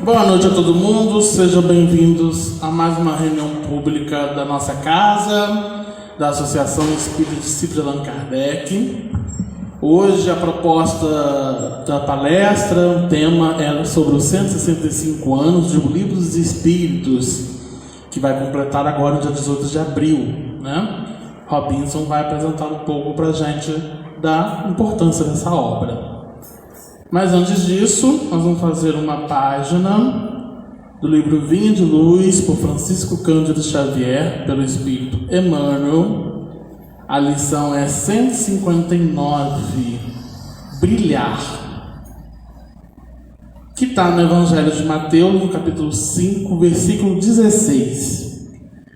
Boa noite a todo mundo, sejam bem-vindos a mais uma reunião pública da nossa casa, da Associação Espírita Discípulos de Allan Kardec. Hoje a proposta da palestra, o tema é sobre os 165 anos de O Livro dos Espíritos, que vai completar agora no dia 18 de abril, né? Robinson vai apresentar um pouco para a gente da importância dessa obra. Mas antes disso, nós vamos fazer uma página do livro Vinha de Luz, por Francisco Cândido Xavier, pelo Espírito Emmanuel. A lição é 159, Brilhar, que está no Evangelho de Mateus, no capítulo 5, versículo 16,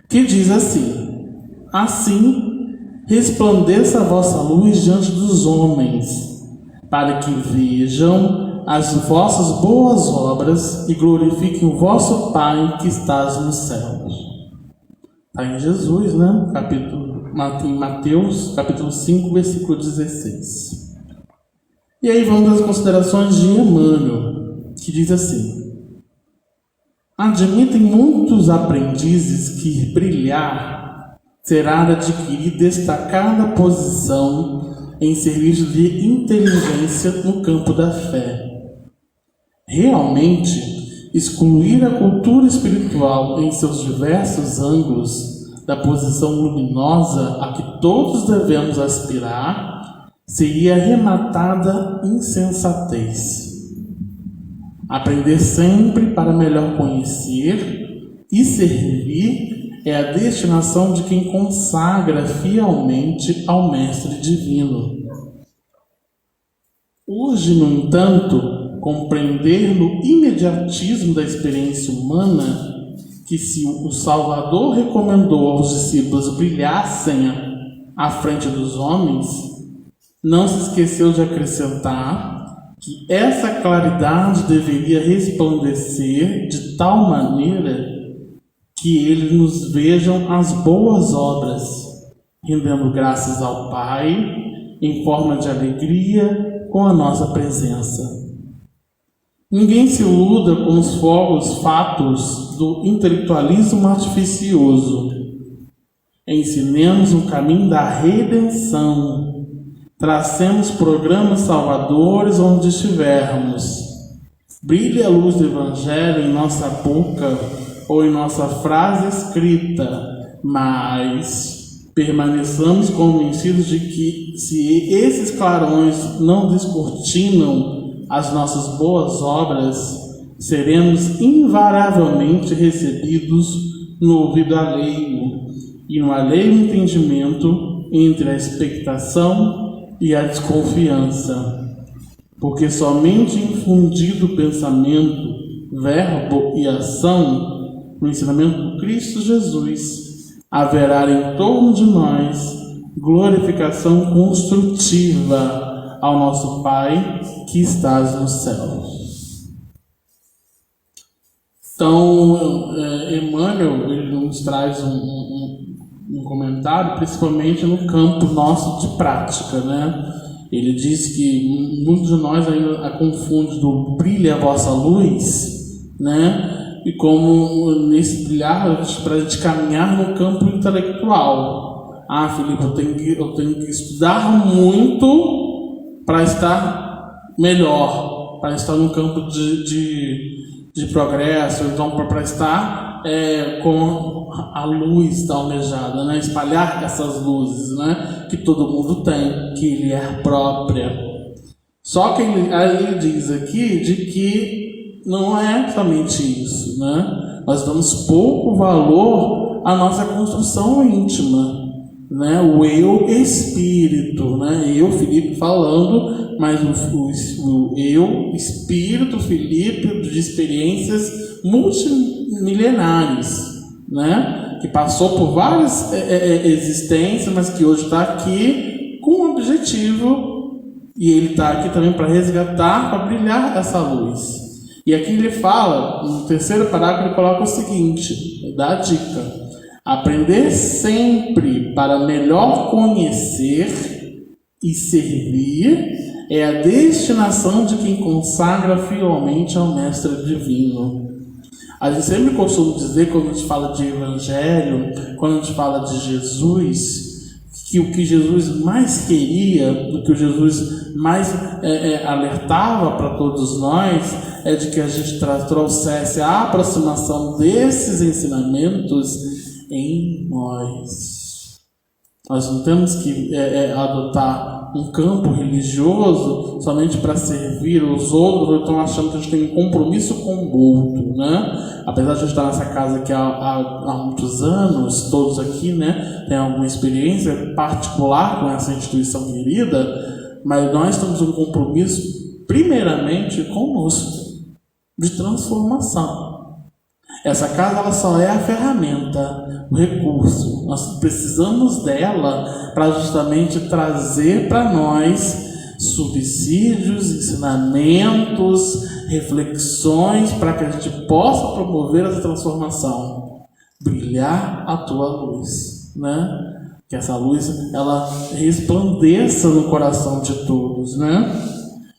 que diz assim: Assim resplandeça a vossa luz diante dos homens, para que vejam as vossas boas obras e glorifiquem o vosso Pai que estás nos céus. Está em Jesus, né? Em Mateus, capítulo 5, versículo 16. E aí vamos às considerações de Emmanuel, que diz assim: Admitem muitos aprendizes que brilhar será adquirir destacada posição em serviço de inteligência no campo da fé. Realmente, excluir a cultura espiritual em seus diversos ângulos da posição luminosa a que todos devemos aspirar seria arrematada insensatez. Aprender sempre para melhor conhecer e servir é a destinação de quem consagra fielmente ao Mestre Divino. Urge, no entanto, compreender no imediatismo da experiência humana que, se o Salvador recomendou aos discípulos brilhassem à frente dos homens, não se esqueceu de acrescentar que essa claridade deveria resplandecer de tal maneira que eles nos vejam as boas obras, rendendo graças ao Pai em forma de alegria com a nossa presença. Ninguém se iluda com os fogos fatos do intelectualismo artificioso. Ensinemos o caminho da redenção. Tracemos programas salvadores onde estivermos. Brilhe a luz do Evangelho em nossa boca ou em nossa frase escrita, mas permaneçamos convencidos de que, se esses clarões não descortinam as nossas boas obras, seremos invariavelmente recebidos no ouvido alheio e no alheio entendimento entre a expectação e a desconfiança, porque somente infundido o pensamento, verbo e ação no ensinamento do Cristo Jesus, haverá em torno de nós glorificação construtiva ao nosso Pai que estás nos céus. Então, Emmanuel ele nos traz um comentário, principalmente no campo nosso de prática, né? Ele diz que muitos de nós ainda confundem do brilha a vossa luz, né? E como nesse brilhar, para a gente caminhar no campo intelectual. Felipe, eu tenho que estudar muito para estar melhor, para estar no campo de progresso, então para estar com a luz da almejada, né? Espalhar essas luzes, né? Que todo mundo tem, que ele é própria. Só que ele diz aqui de que não é somente isso, né? Nós damos pouco valor à nossa construção íntima, né? O eu espírito, né? Eu, Felipe, falando, mas o eu espírito, Felipe, de experiências multimilenares, né? Que passou por várias existências, mas que hoje está aqui com um objetivo, e ele está aqui também para resgatar, para brilhar essa luz. E aqui ele fala, no terceiro parágrafo, ele coloca o seguinte, dá a dica: aprender sempre para melhor conhecer e servir é a destinação de quem consagra fielmente ao Mestre Divino. A gente sempre costuma dizer, quando a gente fala de Evangelho, quando a gente fala de Jesus, que o que Jesus mais queria, o que o Jesus mais alertava para todos nós, é de que a gente trouxesse a aproximação desses ensinamentos em nós. Nós não temos que adotar um campo religioso somente para servir os outros, ou então achando que a gente tem um compromisso com o outro, né? Apesar de a gente estar nessa casa aqui há muitos anos, todos aqui, né, tem alguma experiência particular com essa instituição querida, mas nós temos um compromisso primeiramente conosco, de transformação. Essa casa ela só é a ferramenta, o recurso. Nós precisamos dela para justamente trazer para nós subsídios, ensinamentos, reflexões para que a gente possa promover essa transformação. Brilhar a tua luz, né? Que essa luz ela resplandeça no coração de todos, né?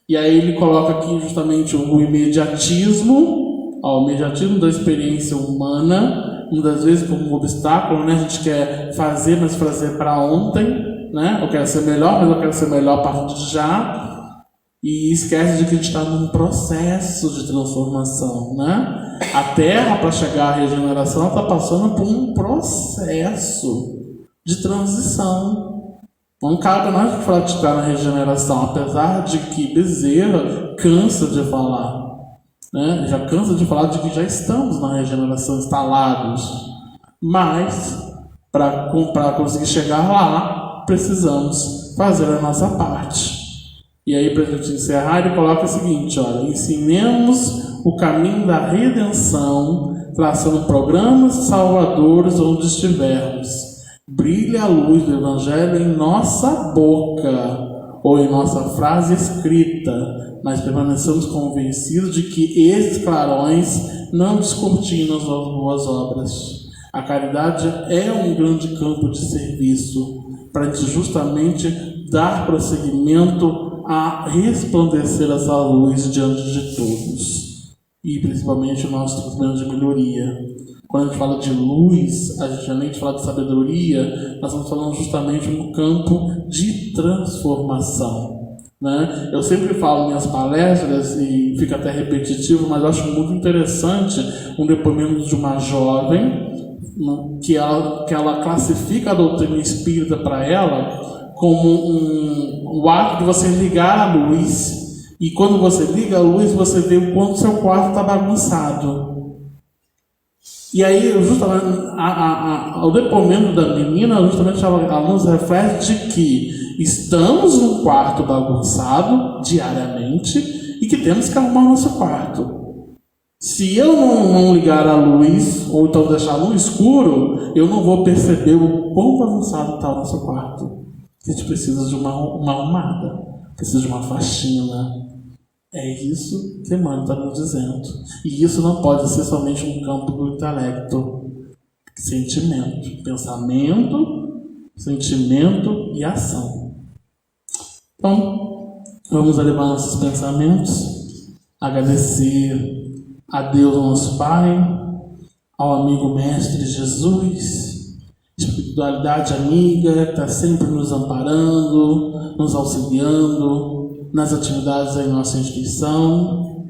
E aí ele coloca aqui justamente o imediatismo. O imediatismo da experiência humana, muitas vezes como um obstáculo, né? A gente quer fazer, mas fazer para ontem, né? Eu quero ser melhor, mas eu quero ser melhor a partir de já. E esquece de que a gente está num processo de transformação, né? A Terra, para chegar à regeneração, está passando por um processo de transição. Não cabe a nós falar de estar na regeneração, apesar de que Bezerra cansa de falar. Né? Já cansa de falar de que já estamos na regeneração, instalados, mas para conseguir chegar lá precisamos fazer a nossa parte. E aí, para a gente encerrar, ele coloca o seguinte: olha, ensinemos o caminho da redenção, traçando programas salvadores onde estivermos. Brilha a luz do Evangelho em nossa boca ou em nossa frase escrita, mas permanecemos convencidos de que esses clarões não descortinam as boas obras. A caridade é um grande campo de serviço para a gente justamente dar prosseguimento a resplandecer essa luz diante de todos, e principalmente o nosso instrumento de melhoria. Quando a gente fala de luz, a gente além de falar de sabedoria, nós estamos falando justamente no campo de transformação. Né? Eu sempre falo em minhas palestras, e fica até repetitivo, mas eu acho muito interessante um depoimento de uma jovem que ela classifica a doutrina espírita para ela como o ato de você ligar a luz, e quando você liga a luz você vê o quanto seu quarto está bagunçado. E aí justamente o depoimento da menina justamente ela nos reflete de que estamos num quarto bagunçado diariamente e que temos que arrumar o nosso quarto. Se eu não ligar a luz, ou então deixar no escuro, eu não vou perceber o quão bagunçado está o nosso quarto. A gente precisa de uma arrumada, precisa de uma faxina. É isso que Emmanuel está nos dizendo. E isso não pode ser somente um campo do intelecto. Sentimento, pensamento, sentimento e ação. Então, vamos elevar nossos pensamentos, agradecer a Deus, nosso Pai, ao amigo Mestre Jesus, espiritualidade amiga que está sempre nos amparando, nos auxiliando nas atividades da nossa instituição.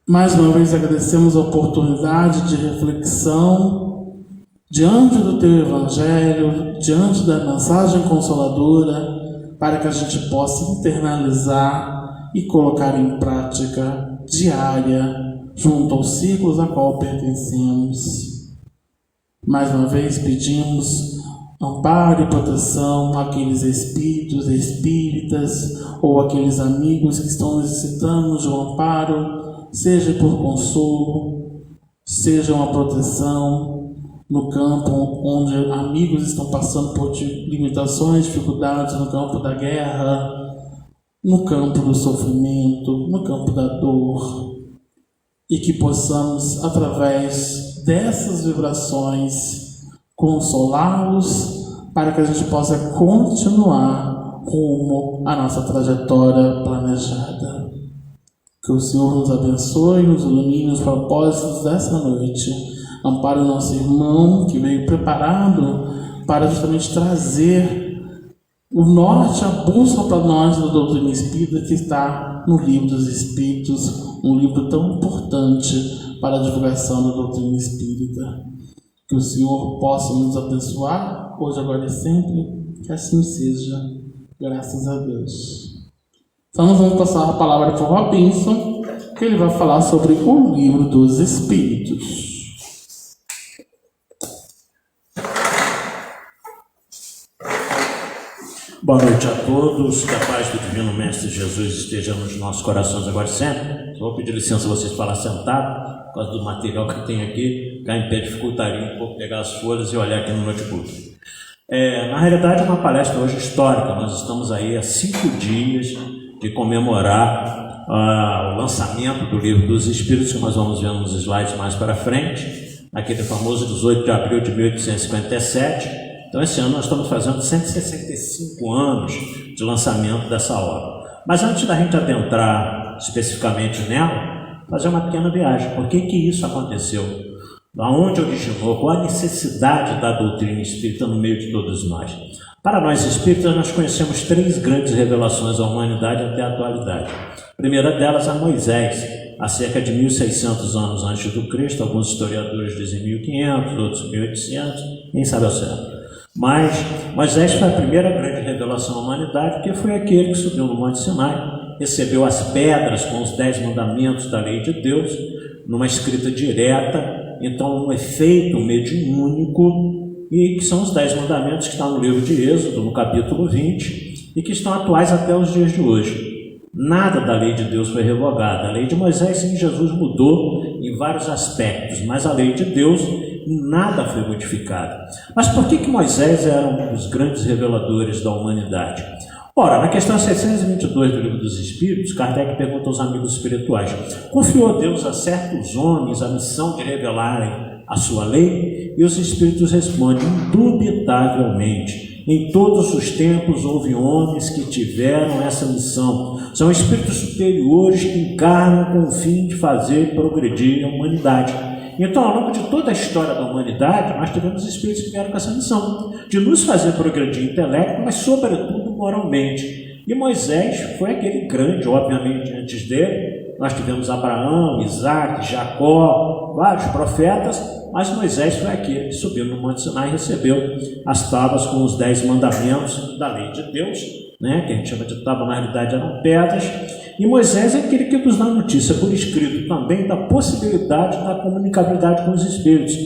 Mais uma vez agradecemos a oportunidade de reflexão diante do Teu Evangelho, diante da mensagem consoladora, para que a gente possa internalizar e colocar em prática diária, junto aos círculos a qual pertencemos. Mais uma vez pedimos amparo e proteção àqueles espíritos, espíritas ou aqueles amigos que estão necessitando de um amparo, seja por consolo, seja uma proteção no campo onde amigos estão passando por limitações, dificuldades, no campo da guerra, no campo do sofrimento, no campo da dor, e que possamos, através dessas vibrações, consolá-los para que a gente possa continuar rumo à nossa trajetória planejada. Que o Senhor nos abençoe, nos ilumine os propósitos dessa noite. Ampare o nosso irmão que veio preparado para justamente trazer o norte, a busca para nós da doutrina espírita, que está no Livro dos Espíritos, um livro tão importante para a divulgação da doutrina espírita. Que o Senhor possa nos abençoar, hoje, agora e sempre, que assim seja, graças a Deus. Então nós vamos passar a palavra para o Robinson, que ele vai falar sobre o Livro dos Espíritos. Boa noite a todos, que a paz do Divino Mestre Jesus esteja nos nossos corações agora e sempre. Vou pedir licença a vocês para sentado, por causa do material que eu tenho aqui, cá em pé dificultaria um pouco pegar as folhas e olhar aqui no notebook. Na realidade é uma palestra hoje histórica, nós estamos aí há 5 dias de comemorar o lançamento do Livro dos Espíritos, que nós vamos ver nos slides mais para frente, aquele famoso 18 de abril de 1857. Então, esse ano nós estamos fazendo 165 anos de lançamento dessa obra. Mas antes da gente adentrar especificamente nela, fazer uma pequena viagem. Por que isso aconteceu? Da onde originou? Qual a necessidade da doutrina espírita no meio de todos nós? Para nós espíritas, nós conhecemos 3 grandes revelações à humanidade até a atualidade. A primeira delas é Moisés, há cerca de 1.600 anos antes do Cristo. Alguns historiadores dizem 1.500, outros 1.800, quem sabe ao certo. Mas Moisés foi a primeira grande revelação à humanidade, porque foi aquele que subiu no Monte Sinai, recebeu as pedras com os 10 mandamentos da lei de Deus, numa escrita direta, então um efeito mediúnico, e que são os 10 mandamentos que estão no livro de Êxodo, no capítulo 20, e que estão atuais até os dias de hoje. Nada da lei de Deus foi revogada. A lei de Moisés, sim, Jesus mudou em vários aspectos, mas a lei de Deus nada foi modificado. Mas por que Moisés era um dos grandes reveladores da humanidade? Ora, na questão 622 do Livro dos Espíritos, Kardec pergunta aos amigos espirituais: confiou Deus a certos homens a missão de revelarem a sua lei? E os espíritos respondem: indubitavelmente. Em todos os tempos houve homens que tiveram essa missão. São espíritos superiores que encarnam com o fim de fazer progredir a humanidade. Então, ao longo de toda a história da humanidade, nós tivemos espíritos que vieram com essa missão de nos fazer progredir o intelecto, mas sobretudo moralmente. E Moisés foi aquele grande, obviamente, antes dele. Nós tivemos Abraão, Isaac, Jacó, vários profetas, mas Moisés foi aquele que subiu no Monte Sinai e recebeu as tábuas com os 10 mandamentos da lei de Deus, né? Que a gente chama de tábua, na realidade eram pedras. E Moisés é aquele que nos dá notícia por escrito também da possibilidade da comunicabilidade com os espíritos,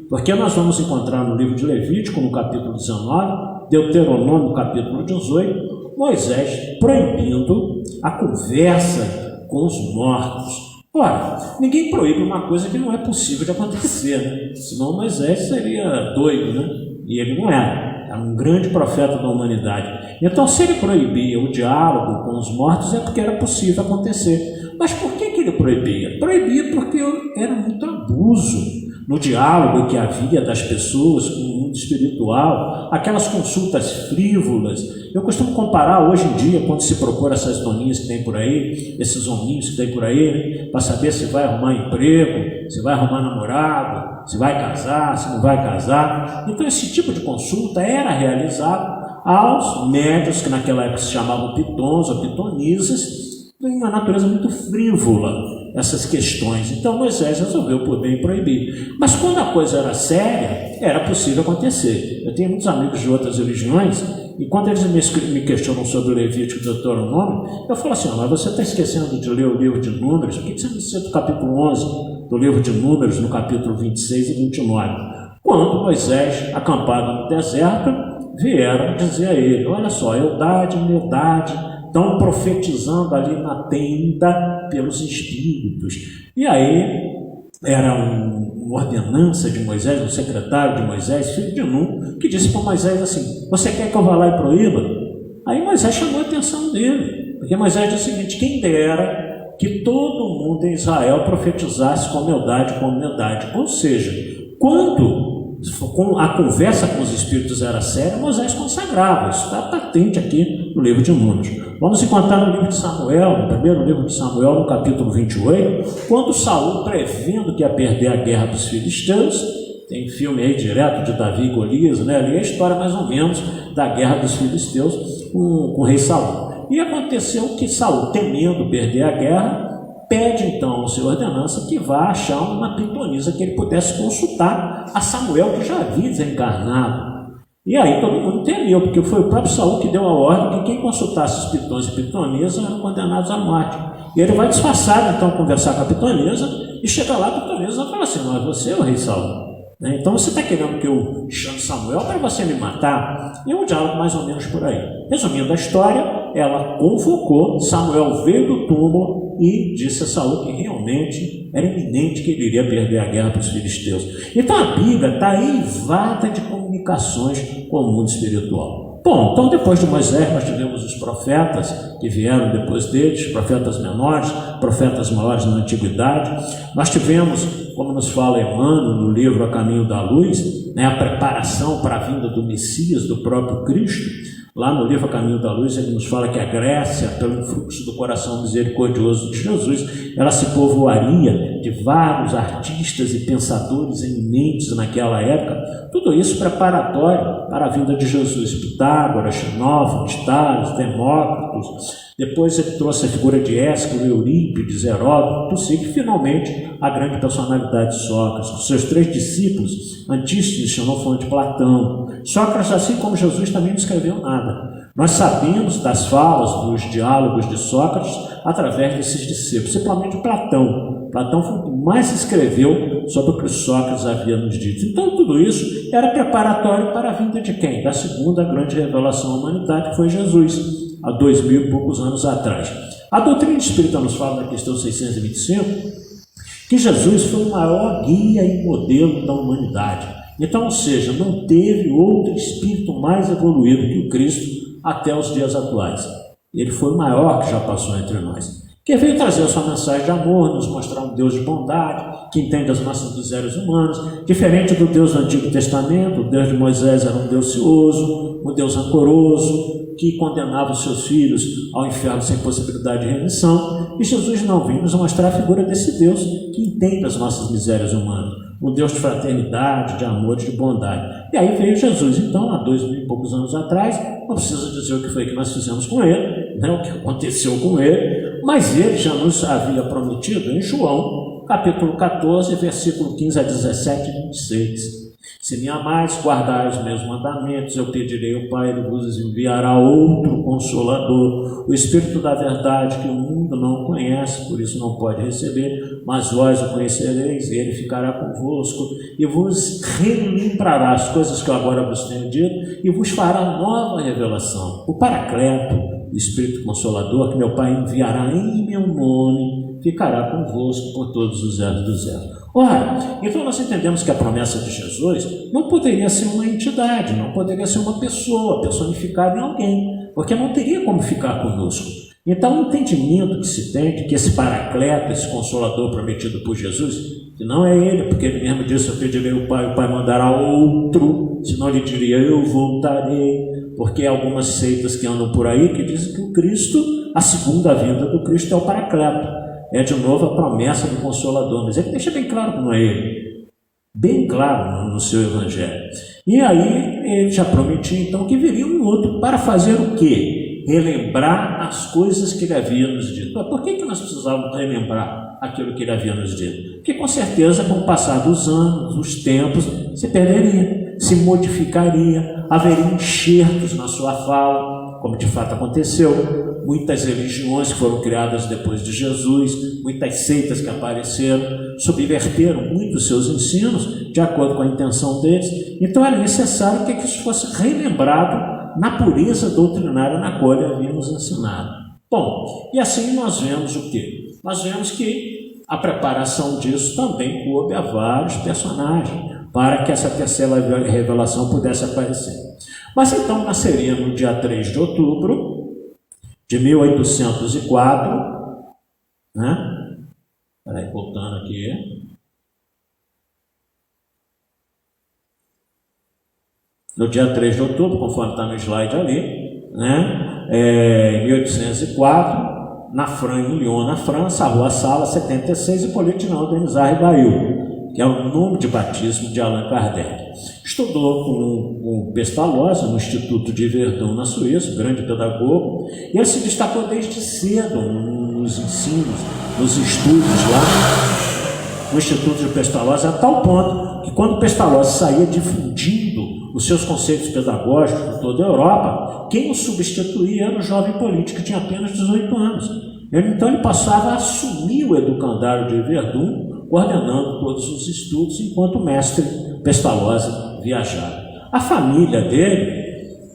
porque nós vamos encontrar no livro de Levítico, no capítulo 19, Deuteronômio, no capítulo 18, Moisés proibindo a conversa com os mortos. Ora, ninguém proíbe uma coisa que não é possível de acontecer, né? Senão Moisés seria doido, né? E ele não era. Era um grande profeta da humanidade. Então, se ele proibia o diálogo com os mortos, é porque era possível acontecer. Mas por que ele proibia? Proibia porque era muito abuso no diálogo que havia das pessoas com o mundo espiritual, aquelas consultas frívolas. Eu costumo comparar hoje em dia, quando se procura essas doninhas que tem por aí, esses hominhos que tem por aí, né, para saber se vai arrumar emprego, se vai arrumar namorado, se vai casar, se não vai casar. Então esse tipo de consulta era realizado aos médios, que naquela época se chamavam pitons ou pitonisas, de uma natureza muito frívola, essas questões. Então Moisés resolveu por bem proibir. Mas quando a coisa era séria, era possível acontecer. Eu tenho muitos amigos de outras religiões, e quando eles me questionam sobre o Levítico e o Deuteronômio, eu falo assim: mas você está esquecendo de ler o livro de Números? Por que você não cita o capítulo 11 do livro de Números, no capítulo 26 e 29? Quando Moisés, acampado no deserto, vieram dizer a ele: olha só, Eldade e Medade estão profetizando ali na tenda pelos espíritos. E aí era uma ordenança de Moisés, um secretário de Moisés, filho de Nun, que disse para Moisés assim: você quer que eu vá lá e proíba? Aí Moisés chamou a atenção dele, porque Moisés disse o seguinte: quem dera que todo mundo em Israel profetizasse com humildade, ou seja, quando a conversa com os espíritos era séria, Moisés consagrava. Isso está patente aqui no livro de Números. Vamos encontrar no livro de Samuel, no primeiro livro de Samuel, no capítulo 28, quando Saul, prevendo que ia perder a guerra dos filisteus, tem filme aí direto de Davi e Golias, né? Ali é a história mais ou menos da guerra dos filisteus com o rei Saul. E aconteceu que Saul, temendo perder a guerra, pede então ao seu ordenança que vá achar uma pitonisa que ele pudesse consultar a Samuel, que já havia desencarnado. E aí todo mundo temeu, porque foi o próprio Saul que deu a ordem que quem consultasse os pitões e pitonisas eram condenados à morte. E ele vai disfarçado então conversar com a pitonisa, e chega lá a pitonisa e fala assim: mas você é o rei Saul. Então você está querendo que eu chame Samuel para você me matar? E um diálogo mais ou menos por aí. Resumindo a história, ela convocou, Samuel veio do túmulo e disse a Saul que realmente era iminente que ele iria perder a guerra para os filisteus. Então a Bíblia está eivada de comunicações com o mundo espiritual. Bom, então depois de Moisés nós tivemos os profetas que vieram depois deles, profetas menores, profetas maiores na antiguidade. Nós tivemos, como nos fala Emmanuel no livro A Caminho da Luz, né, a preparação para a vinda do Messias, do próprio Cristo. Lá no livro A Caminho da Luz ele nos fala que a Grécia, pelo influxo do coração misericordioso de Jesus, ela se povoaria de vários artistas e pensadores eminentes naquela época. Tudo isso preparatório para a vinda de Jesus. Pitágoras, Xenófono, Tales, Demócritos. Depois ele trouxe a figura de Ésquilo, Eurípides, Heródoto, e finalmente a grande personalidade de Sócrates, com seus 3 discípulos, Antístenes, Xenofante e Platão. Sócrates, assim como Jesus, também não escreveu nada. Nós sabemos das falas, dos diálogos de Sócrates através desses discípulos, principalmente Platão. Platão foi o que mais escreveu sobre o que Sócrates havia nos dito. Então tudo isso era preparatório para a vinda de quem? Da segunda grande revelação à humanidade, que foi Jesus, há 2000 e poucos anos atrás. A doutrina espírita nos fala na questão 625 que Jesus foi o maior guia e modelo da humanidade. Então, ou seja, não teve outro espírito mais evoluído que o Cristo até os dias atuais. Ele foi o maior que já passou entre nós. Que veio trazer a sua mensagem de amor, nos mostrar um Deus de bondade, que entende as nossas misérias humanas, diferente do Deus do Antigo Testamento. O Deus de Moisés era um Deus cioso, um Deus rancoroso, que condenava os seus filhos ao inferno sem possibilidade de remissão. E Jesus não veio nos mostrar a figura desse Deus que entende as nossas misérias humanas, um Deus de fraternidade, de amor, de bondade. E aí veio Jesus, então, há 2000 e poucos anos atrás. Não precisa dizer o que foi que nós fizemos com ele, né, o que aconteceu com ele, mas ele já nos havia prometido em João, capítulo 14, versículo 15 a 17 e 26. Se me amais, guardai os meus mandamentos, eu pedirei ao Pai, ele vos enviará outro Consolador, o Espírito da verdade, que o mundo não conhece, por isso não pode receber, mas vós o conhecereis, e ele ficará convosco, e vos relembrará as coisas que eu agora vos tenho dito, e vos fará nova revelação. O Paracleto, o Espírito Consolador, que meu Pai enviará em meu nome, ficará convosco por todos os anos dos anos. Ora, então nós entendemos que a promessa de Jesus não poderia ser uma entidade, não poderia ser uma pessoa personificada em alguém, porque não teria como ficar conosco. Então o entendimento que se tem de que esse Paracleto, esse Consolador prometido por Jesus, que não é ele, porque ele mesmo disse: eu pedirei ao Pai, o Pai mandará outro, senão ele diria: eu voltarei. Porque há algumas seitas que andam por aí que dizem que o Cristo, a segunda vinda do Cristo é o Paracleto. É de novo a promessa do Consolador, mas ele deixa bem claro que não é ele, bem claro no seu Evangelho. E aí ele já prometia então que viria um outro para fazer o quê? Relembrar as coisas que ele havia nos dito. Mas por que nós precisávamos relembrar aquilo que ele havia nos dito? Porque com certeza, com o passar dos anos, os tempos, se perderia, se modificaria, haveria enxertos na sua fala, como de fato aconteceu. Muitas religiões que foram criadas depois de Jesus, muitas seitas que apareceram, subverteram muito os seus ensinos de acordo com a intenção deles. Então era necessário que isso fosse relembrado na pureza doutrinária na qual ele havia nos ensinado. Bom, e assim nós vemos o quê? Nós vemos que a preparação disso também coube a vários personagens para que essa terceira revelação pudesse aparecer. Mas então nasceria no dia 3 de outubro de 1804, né? Peraí, voltando aqui. no dia 3 de outubro, conforme está no slide ali, né? Em 1804, em Lyon, na França, a Rua Sala 76, Hippolyte Denizar Ribail, que é o nome de batismo de Allan Kardec. Estudou com Pestalozzi no Instituto de Verdun, na Suíça, grande pedagogo, e ele se destacou desde cedo nos ensinos, nos estudos lá no Instituto de Pestalozzi, a tal ponto que quando Pestalozzi saía difundindo os seus conceitos pedagógicos por toda a Europa, quem o substituía era o jovem Hippolyte, que tinha apenas 18 anos. Então ele passava a assumir o educandário de Verdun, coordenando todos os estudos, enquanto o mestre Pestalozzi viajava. A família dele,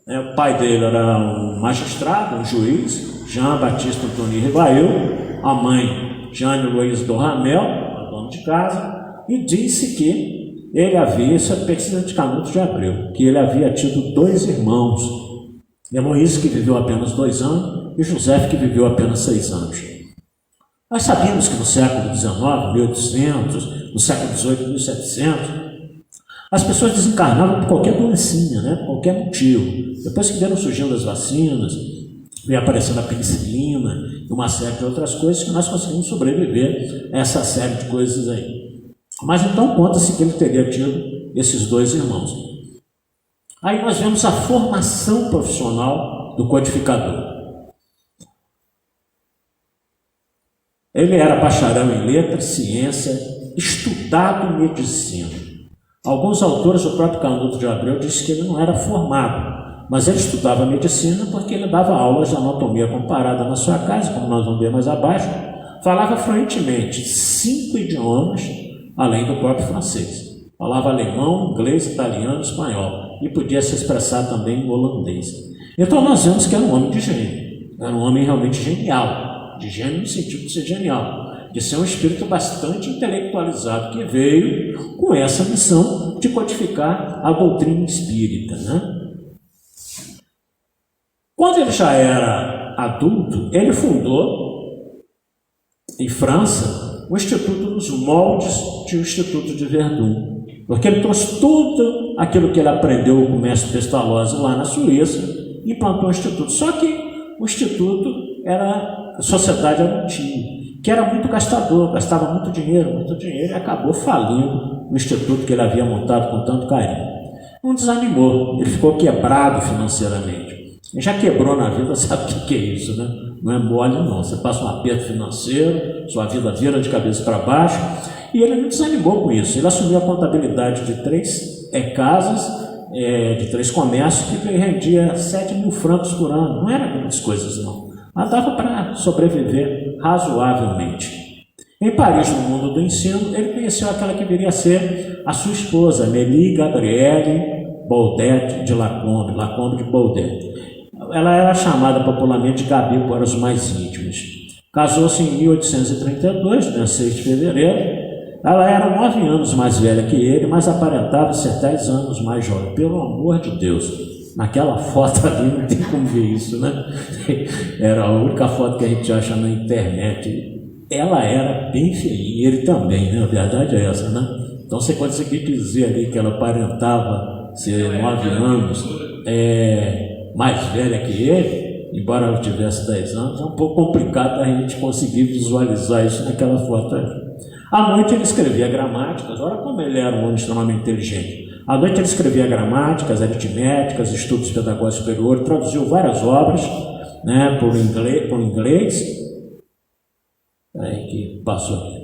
o pai dele era um magistrado, um juiz, Jean-Baptiste Antony Ribail, a mãe, Jeanne Louise Doramel, a dona de casa, e disse que ele havia, isso é pesquisa de Canuto de Abreu, que ele havia tido 2 irmãos, Heloísa, que viveu apenas 2 anos, e José, que viveu apenas 6 anos. Nós sabemos que no século XIX, 1800, no século XVIII, 1700, as pessoas desencarnavam por qualquer doencinha, né? Por qualquer motivo. Depois que vieram surgindo as vacinas, veio aparecendo a penicilina e uma série de outras coisas, que nós conseguimos sobreviver a essa série de coisas aí. Mas então conta-se que ele teria tido esses 2 irmãos. Aí nós vemos a formação profissional do codificador. Ele era bacharel em letras, ciência, estudado em medicina. Alguns autores, o próprio Canuto de Abreu, disse que ele não era formado, mas ele estudava medicina porque ele dava aulas de anatomia comparada na sua casa, como nós vamos ver mais abaixo. Falava fluentemente 5 idiomas, além do próprio francês. Falava alemão, inglês, italiano, espanhol, e podia se expressar também em holandês. Então nós vemos que era um homem de gênio, era um homem realmente genial, de gênio no sentido de ser genial, de ser um espírito bastante intelectualizado, que veio com essa missão de codificar a doutrina espírita, né? Quando ele já era adulto, ele fundou, em França, o Instituto dos Moldes de Instituto de Verdun, porque ele trouxe tudo aquilo que ele aprendeu com o mestre Pestalozzi lá na Suíça e implantou o Instituto. Só que o Instituto era a sociedade antiga, que era muito gastador, gastava muito dinheiro, e acabou falindo o Instituto que ele havia montado com tanto carinho. Não desanimou, ele ficou quebrado financeiramente. Ele já quebrou na vida, sabe o que é isso, né? Não é mole não, você passa um aperto financeiro, sua vida vira de cabeça para baixo, e ele não desanimou com isso. Ele assumiu a contabilidade de 3 casas, de 3 comércios, que rendia 7.000 francos por ano. Não era grandes coisas não, mas dava para sobreviver razoavelmente. Em Paris, no mundo do ensino, ele conheceu aquela que viria a ser a sua esposa, Mélie Gabrielle Baudet de Lacombe de Baudet. Ela era chamada popularmente de Gabi para os mais íntimos. Casou-se em 1832, dia 6 de fevereiro. Ela era 9 anos mais velha que ele, mas aparentava ser 10 anos mais jovem. Pelo amor de Deus, naquela foto ali não tem como ver isso, né? Era a única foto que a gente acha na internet. Ela era bem feinha, ele também, né? A verdade é essa, né? Então você conseguir dizer ali que ela aparentava ser 9 anos mais velha que ele, embora ela tivesse 10 anos, é um pouco complicado a gente conseguir visualizar isso naquela foto ali. À noite ele escrevia gramáticas, olha como ele era um homem extremamente inteligente. À noite ele escrevia gramáticas, aritméticas, estudos pedagógicos superiores, traduziu várias obras, né, por inglês. Aí que passou aqui.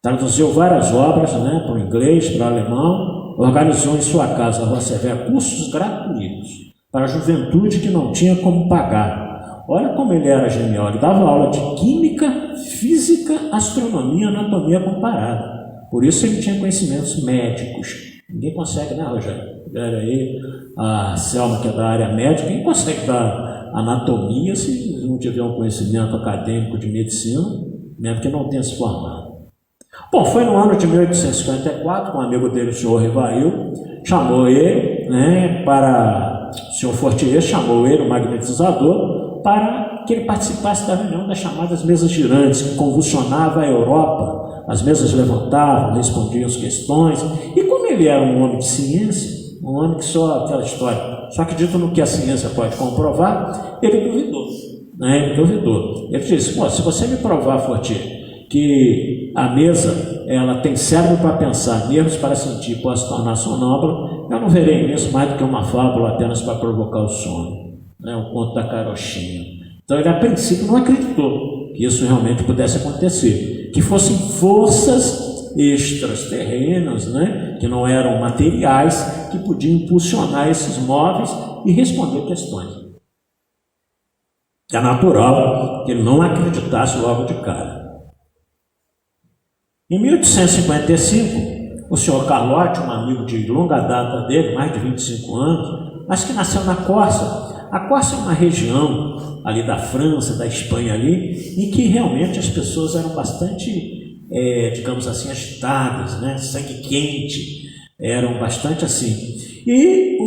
Traduziu várias obras, né, por inglês, para alemão, organizou em sua casa, na Rua Severa, cursos gratuitos para a juventude que não tinha como pagar. Olha como ele era genial, ele dava aula de química, física, astronomia, anatomia comparada. Por isso ele tinha conhecimentos médicos. Ninguém consegue, né, Rogério? Olha aí, a Selma, que é da área médica, quem consegue dar anatomia se não tiver um conhecimento acadêmico de medicina, mesmo que não tenha se formado. Bom, foi no ano de 1854, um amigo dele, o senhor Rivail, chamou ele, né, o senhor Fortier chamou ele, o magnetizador, para que ele participasse da reunião das chamadas mesas girantes, que convulsionava a Europa. As mesas levantavam, respondiam as questões, e como ele era um homem de ciência, Um homem que só aquela história, só acredita no que a ciência pode comprovar. Ele duvidou, né? Ele duvidou. Ele disse: pô, se você me provar, Fortier, que a mesa ela tem cérebro para pensar, nervos para sentir, pode se tornar sonâmbula, eu não verei nisso mais do que uma fábula apenas para provocar o sono, né? Um conto da carochinha. Então ele a princípio não acreditou que isso realmente pudesse acontecer, que fossem forças extraterrenas, né? Que não eram materiais, que podiam impulsionar esses móveis e responder questões. É natural que ele não acreditasse logo de cara. Em 1855, o senhor Carlotti, um amigo de longa data dele, mais de 25 anos, mas que nasceu na Córcega. A Córcega é uma região ali da França, da Espanha ali, em que realmente as pessoas eram bastante, digamos assim, agitadas, né? Sangue quente, eram bastante assim. E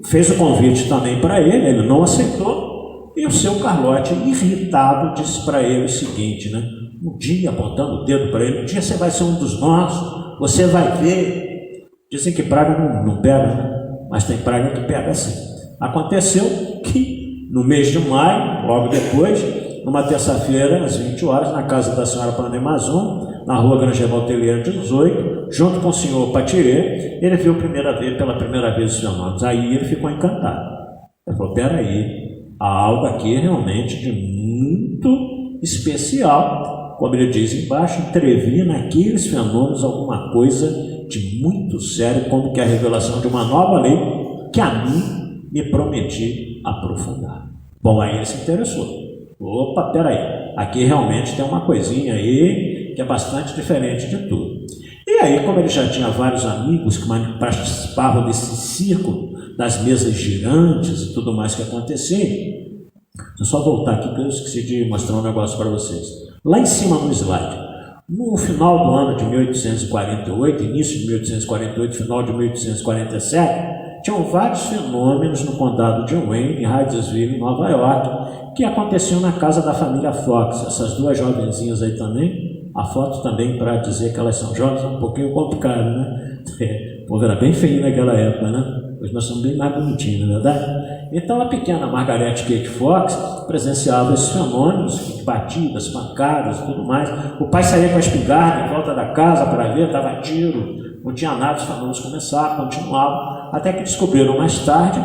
fez o convite também para ele não aceitou, e o seu Carlotti, irritado, disse para ele o seguinte, né? Um dia, apontando o dedo para ele: um dia você vai ser um dos nossos, você vai ver. Dizem que praga não pega, né? Mas tem praga que pega assim. Aconteceu que no mês de maio, logo depois, numa terça-feira, às 20 horas, na casa da senhora Panemazon, na rua Granger Baltelier 18, junto com o senhor Patirier, ele viu pela primeira vez os fenômenos. Aí ele ficou encantado. Ele falou: peraí, há algo aqui realmente de muito especial. Como ele diz embaixo, entrevi naqueles fenômenos alguma coisa de muito sério, como que a revelação de uma nova lei que a mim me prometi aprofundar. Bom, aí ele se interessou. Opa, peraí, aqui realmente tem uma coisinha aí que é bastante diferente de tudo. E aí, como ele já tinha vários amigos que participavam desse círculo, das mesas girantes e tudo mais que acontecia, deixa eu só voltar aqui que eu esqueci de mostrar um negócio para vocês. Lá em cima no slide, no final do ano de 1848, início de 1848, final de 1847, tinham vários fenômenos no condado de Wayne, em Hydesville, em Nova York, que aconteciam na casa da família Fox. Essas duas jovenzinhas aí também, a foto também para dizer que elas são jovens é um pouquinho complicado, né? O povo era bem feio naquela época, né? Hoje nós somos bem mais bonitinhos, não é verdade? Então a pequena Margaret Kate Fox presenciava esses fenômenos, batidas, pancadas e tudo mais. O pai saía com a espingarda em volta da casa para ver, dava tiro, não tinha nada, os fenômenos começavam, continuavam, até que descobriram mais tarde,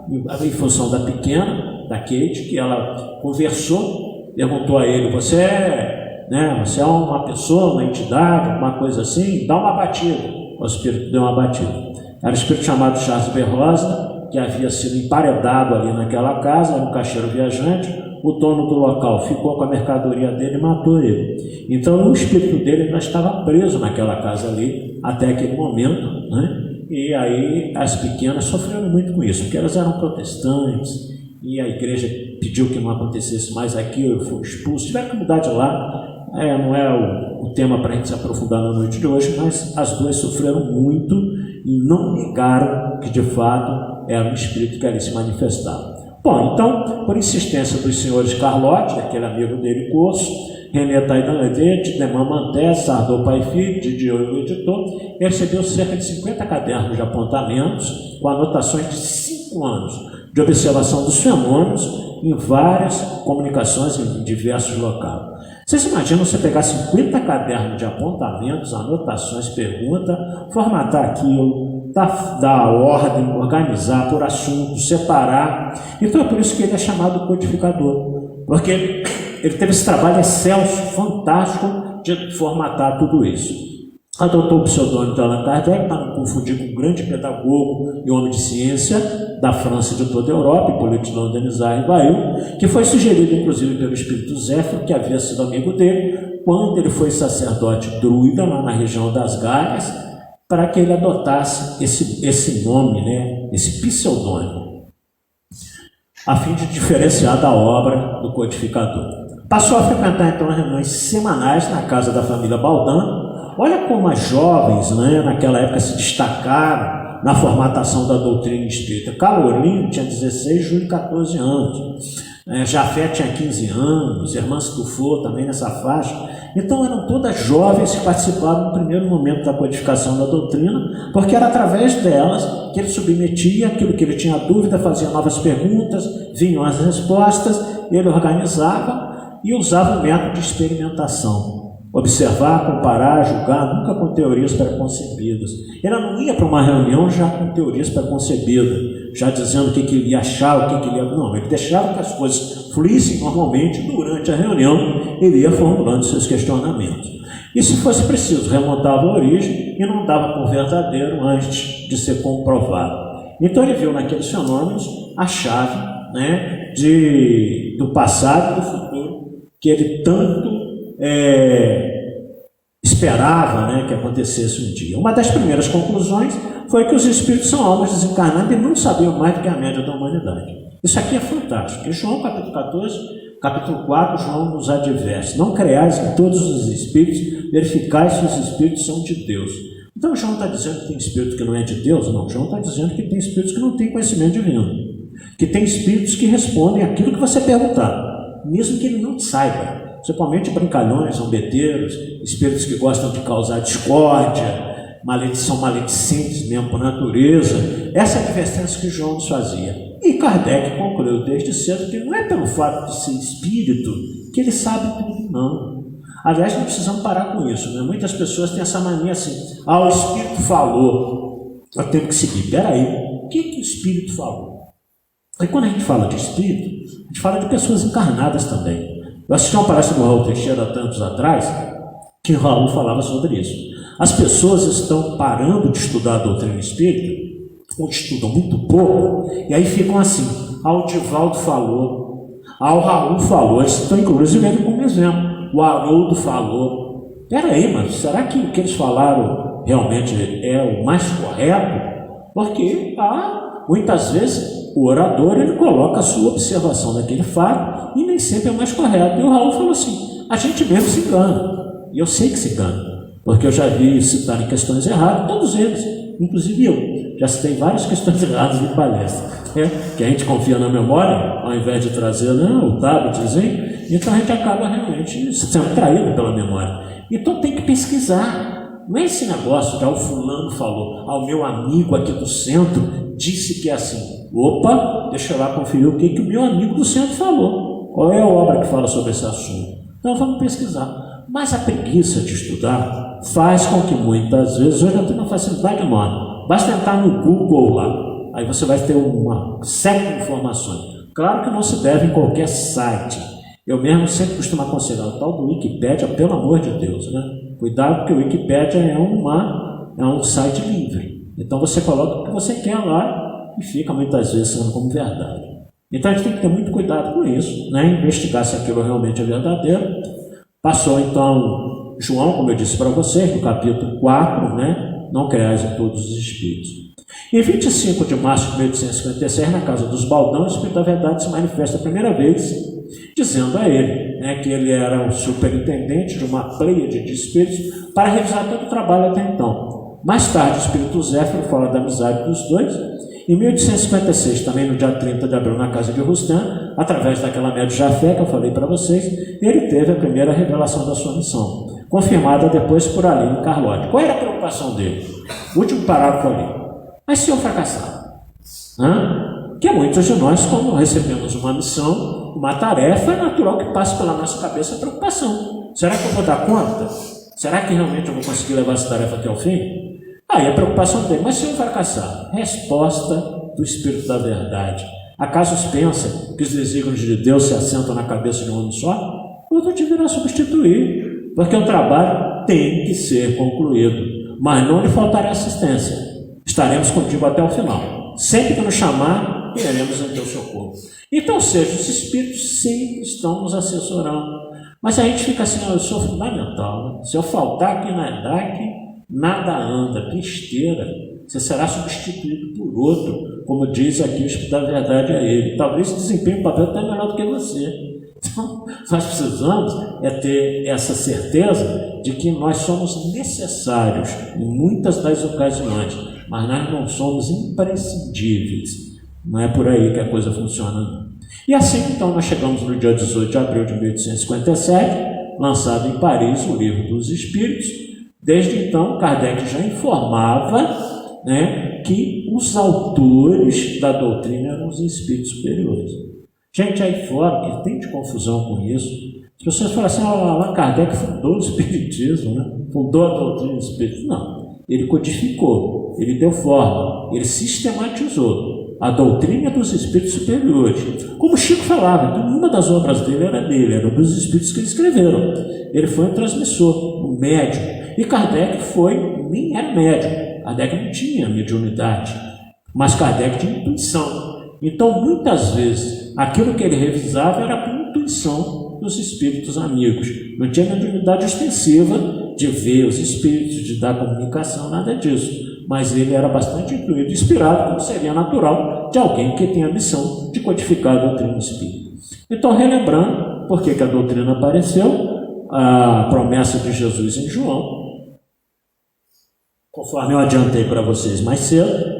em função da pequena, da Kate, que ela conversou, perguntou a ele: você é uma pessoa, uma entidade, alguma coisa assim? Dá uma batida. O espírito deu uma batida. Era o espírito chamado Charles Berrosa, que havia sido emparedado ali naquela casa, era um caixeiro viajante. O dono do local ficou com a mercadoria dele e matou ele. Então o espírito dele ainda estava preso naquela casa ali até aquele momento, né? E aí as pequenas sofreram muito com isso, porque elas eram protestantes e a igreja pediu que não acontecesse mais aquilo, foram expulsos, tiveram que mudar de lá. Não é o tema para a gente se aprofundar na noite de hoje, mas as duas sofreram muito e não negaram que de fato era um espírito que ali se manifestava. Bom, então, por insistência dos senhores Carlotti, aquele amigo dele, Corso, René Taidanlevete, Deman Manté, Sardou Pai Filho, Didier, o editor, ele recebeu cerca de 50 cadernos de apontamentos com anotações de 5 anos de observação dos fenômenos em várias comunicações em diversos locais. Vocês imaginam você pegar 50 cadernos de apontamentos, anotações, pergunta, formatar aquilo, dar ordem, organizar por assunto, separar. Então é por isso que ele é chamado codificador, porque ele teve esse trabalho excelso, fantástico de formatar tudo isso. Adotou o pseudônimo de Allan Kardec para não confundir com um grande pedagogo e homem de ciência da França e de toda a Europa, Hippolyte Londenizar e Bail, que foi sugerido inclusive pelo espírito Zéfiro, que havia sido amigo dele, quando ele foi sacerdote druida lá na região das Galhas, para que ele adotasse esse nome, né, esse pseudônimo, a fim de diferenciar da obra do codificador. Passou a frequentar então reuniões semanais na casa da família Baldan. Olha como as jovens, né, naquela época se destacaram na formatação da doutrina espírita. Carolino tinha 16, Júlio 14 anos. Jafé tinha 15 anos, irmã Stufo também nessa faixa. Então eram todas jovens que participavam no primeiro momento da codificação da doutrina, porque era através delas que ele submetia aquilo que ele tinha dúvida, fazia novas perguntas, vinham as respostas, ele organizava e usava o método de experimentação. Observar, comparar, julgar, nunca com teorias preconcebidas. Ele não ia para uma reunião já com teorias preconcebidas, já dizendo o que ele ia achar, o que ele ia... Não, ele deixava que as coisas fluíssem normalmente. Durante a reunião, ele ia formulando seus questionamentos. E se fosse preciso, remontava a origem e não dava por verdadeiro antes de ser comprovado. Então ele viu naqueles fenômenos a chave, né, do passado e do futuro, que ele tanto esperava, né, que acontecesse um dia. Uma das primeiras conclusões foi que os espíritos são almas desencarnadas e não sabiam mais do que a média da humanidade. Isso aqui é fantástico. Em João capítulo 14, capítulo 4, João nos adverte: não creais em todos os espíritos, verificais se os espíritos são de Deus. Então João está dizendo que tem espírito que não é de Deus? Não, João está dizendo que tem espíritos que não têm conhecimento divino, que tem espíritos que respondem aquilo que você perguntar, mesmo que ele não saiba. Principalmente brincalhões, zombeteiros, espíritos que gostam de causar discórdia, são maledicentes mesmo por natureza. Essa é a advertência que João nos fazia. E Kardec concluiu desde cedo que não é pelo fato de ser espírito que ele sabe tudo, não. Aliás, não precisamos parar com isso, né? Muitas pessoas têm essa mania assim: o espírito falou, eu tenho que seguir. Peraí, o que o espírito falou? E quando a gente fala de espírito, a gente fala de pessoas encarnadas também. Eu assisti uma palestra do Raul Teixeira há tantos atrás, que o Raul falava sobre isso. As pessoas estão parando de estudar a doutrina espírita, ou estudam muito pouco, e aí ficam assim: o Divaldo falou, o Raul falou, eles estão inclusive ele como exemplo, o Haroldo falou. Peraí, mas será que o que eles falaram realmente é o mais correto? Porque muitas vezes o orador ele coloca a sua observação daquele fato e nem sempre é o mais correto. E o Raul falou assim: a gente mesmo se engana. E eu sei que se engana, porque eu já vi citarem questões erradas, todos eles, inclusive eu. Já citei várias questões erradas em palestra, que a gente confia na memória, ao invés de trazer o tabletzinho, então a gente acaba realmente sendo traído pela memória. Então tem que pesquisar. Não é esse negócio de o fulano falou, o meu amigo aqui do centro disse que é assim. Opa, deixa eu lá conferir o que o meu amigo do centro falou. Qual é a obra que fala sobre esse assunto? Então vamos pesquisar. Mas a preguiça de estudar faz com que muitas vezes, hoje eu tenho uma facilidade enorme, basta entrar no Google lá, aí você vai ter uma série de informações. Claro que não se deve em qualquer site. Eu mesmo sempre costumo aconselhar o tal do Wikipédia, pelo amor de Deus, né? Cuidado, porque o Wikipédia é um site livre. Então você coloca o que você quer lá e fica muitas vezes sendo como verdade. Então a gente tem que ter muito cuidado com isso, né? Investigar se aquilo realmente é verdadeiro. Passou então João, como eu disse para vocês, no capítulo 4, né? Não creais em todos os espíritos. Em 25 de março de 1856, na casa dos Baldão, o Espírito da Verdade se manifesta a primeira vez, dizendo a ele, né, que ele era o superintendente de uma pleiade de espíritos para revisar todo o trabalho até então. Mais tarde, o Espírito Zéfiro fala da amizade dos dois. Em 1856, também no dia 30 de abril, na casa de Rustan, através daquela média Jafé que eu falei para vocês, ele teve a primeira revelação da sua missão, confirmada depois por Aline Carlotti. Qual era a preocupação dele? O último parágrafo ali. Mas se eu fracassar? Que muitos de nós, quando recebemos uma missão, uma tarefa, é natural que passe pela nossa cabeça a preocupação. Será que eu vou dar conta? Será que realmente eu vou conseguir levar essa tarefa até o fim? Aí a preocupação dele: mas se eu fracassar? Resposta do Espírito da Verdade. Acaso pensa que os desígnios de Deus se assentam na cabeça de um homem só? Outro te virá substituir, porque o trabalho tem que ser concluído, mas não lhe faltará assistência. Estaremos contigo até o final. Sempre que nos chamar, iremos em teu socorro. Então, ou seja, os Espíritos sempre estão nos assessorando. Mas a gente fica assim: eu sou fundamental, né? Se eu faltar aqui na DAC, nada anda, besteira. Você será substituído por outro, como diz aqui o Espírito da Verdade a ele. Talvez desempenhe um papel até melhor do que você. Então, nós precisamos ter essa certeza de que nós somos necessários em muitas das ocasiões. mas nós não somos imprescindíveis. Não é por aí que a coisa funciona, não. E assim, então, nós chegamos no dia 18 de abril de 1857, lançado em Paris o Livro dos Espíritos. Desde então, Kardec já informava, né, que os autores da doutrina eram os espíritos superiores. Gente aí fora que tem de confusão com isso, as pessoas falam assim: Allan Kardec fundou o espiritismo, né? Fundou a doutrina espírita. Não, ele codificou, ele deu forma, ele sistematizou a doutrina dos espíritos superiores. Como Chico falava, então, uma das obras dele era dos espíritos que ele escreveram. Ele foi um transmissor, um médium. E Kardec nem era médium. Kardec não tinha mediunidade, mas Kardec tinha intuição. Então, muitas vezes, aquilo que ele revisava era por intuição dos espíritos amigos. Não tinha mediunidade ostensiva de ver os espíritos, de dar comunicação, nada disso. Mas ele era bastante intuído, inspirado, como seria natural, de alguém que tem a missão de codificar a doutrina espírita. Então, relembrando por que a doutrina apareceu, a promessa de Jesus em João, conforme eu adiantei para vocês mais cedo,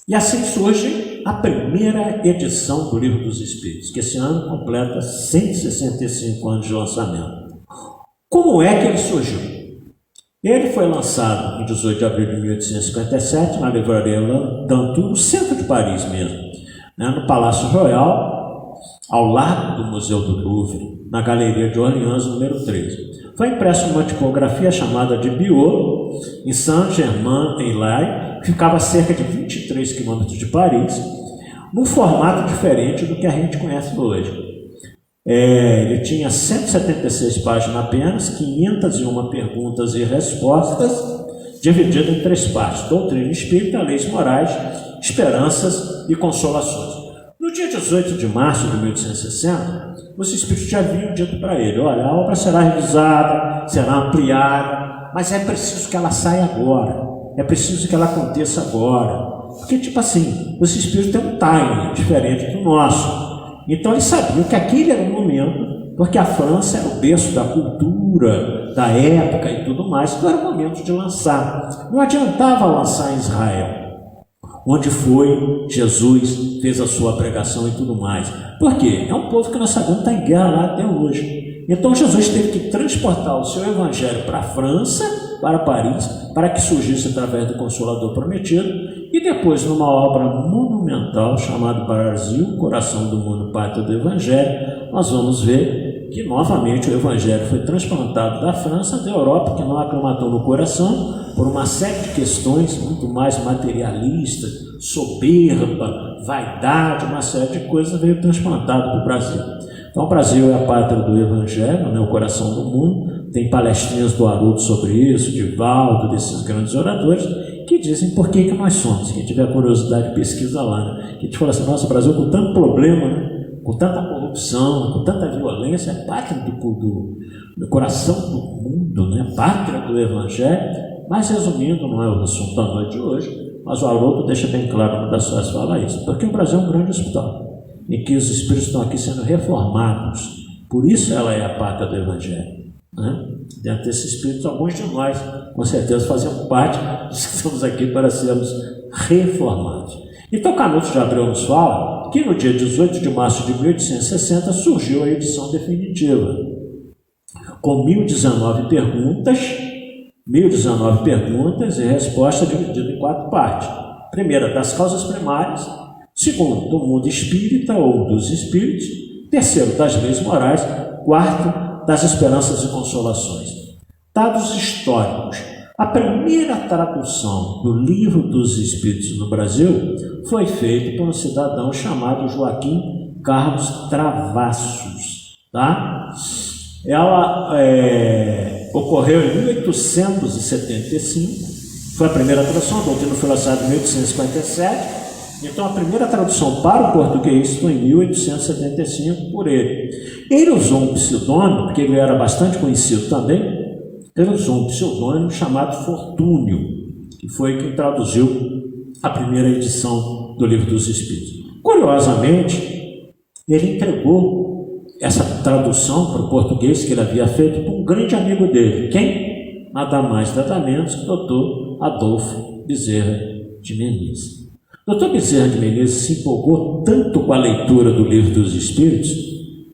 e assim surge a primeira edição do Livro dos Espíritos, que esse ano completa 165 anos de lançamento. Como é que ele surgiu? Ele foi lançado em 18 de abril de 1857 na livraria Danton, no centro de Paris mesmo, né, no Palácio Royal, ao lado do Museu do Louvre, na Galeria de Orleans, número 13. Foi impresso numa tipografia chamada de Biot, em Saint-Germain-en-Laye, que ficava a cerca de 23 quilômetros de Paris, num formato diferente do que a gente conhece hoje. Ele tinha 176 páginas apenas, 501 perguntas e respostas, dividido em 3 partes: doutrina espírita, leis morais, esperanças e consolações. No dia 18 de março de 1860, os espíritos já haviam dito para ele: olha, a obra será revisada, será ampliada, mas é preciso que ela saia agora, é preciso que ela aconteça agora. Porque, tipo assim, os espíritos têm um timing diferente do nosso. Então eles sabiam que aquele era o momento, porque a França era o berço da cultura, da época e tudo mais, então era o momento de lançar. Não adiantava lançar em Israel, onde foi Jesus, fez a sua pregação e tudo mais. Por quê? É um povo que nós sabemos está em guerra lá até hoje. Então Jesus teve que transportar o seu evangelho para a França, para Paris, para que surgisse através do Consolador Prometido, e depois numa obra monumental chamada Brasil, Coração do Mundo, Pátria do Evangelho, nós vamos ver que novamente o Evangelho foi transplantado da França, da Europa, que não aclimatou no coração, por uma série de questões muito mais materialistas, soberba, vaidade, uma série de coisas, veio transplantado para o Brasil. Então o Brasil é a pátria do Evangelho, né, o coração do mundo. Tem palestrinhas do Haroldo sobre isso, de Valdo, desses grandes oradores, que dizem por que nós somos. Quem tiver curiosidade, pesquisa lá, né? Que a gente fala assim: nossa, o Brasil com tanto problema, né? Com tanta corrupção, com tanta violência, é pátria do coração do mundo, né? Pátria do Evangelho. Mas resumindo, não é o assunto da noite de hoje, mas o Haroldo deixa bem claro uma das suas falas isso, porque o Brasil é um grande hospital, em que os espíritos estão aqui sendo reformados. Por isso ela é a pátria do Evangelho. Né? Dentro desses espíritos, alguns de nós com certeza fazemos parte dos que estamos aqui para sermos reformados. Então Canuto de Abreu nos fala que no dia 18 de março de 1860 surgiu a edição definitiva, com 1019 perguntas e respostas divididas em 4 partes. Primeira, das causas primárias; segundo, do mundo espírita ou dos espíritos; terceiro, das leis morais; quarto, das esperanças e consolações. Dados históricos: a primeira tradução do Livro dos Espíritos no Brasil foi feita por um cidadão chamado Joaquim Carlos Travassos, tá? Ela ocorreu em 1875, foi a primeira tradução, a doutrina foi lançada em 1857, então a primeira tradução para o português foi em 1875 por ele. Ele usou um pseudônimo, porque ele era bastante conhecido também, ele usou um pseudônimo chamado Fortúnio, que foi quem traduziu a primeira edição do Livro dos Espíritos. Curiosamente, ele entregou essa tradução para o português que ele havia feito para um grande amigo dele. Quem? Nada mais, nada menos que o Dr. Adolfo Bezerra de Menezes. O Dr. Bezerra de Menezes se empolgou tanto com a leitura do Livro dos Espíritos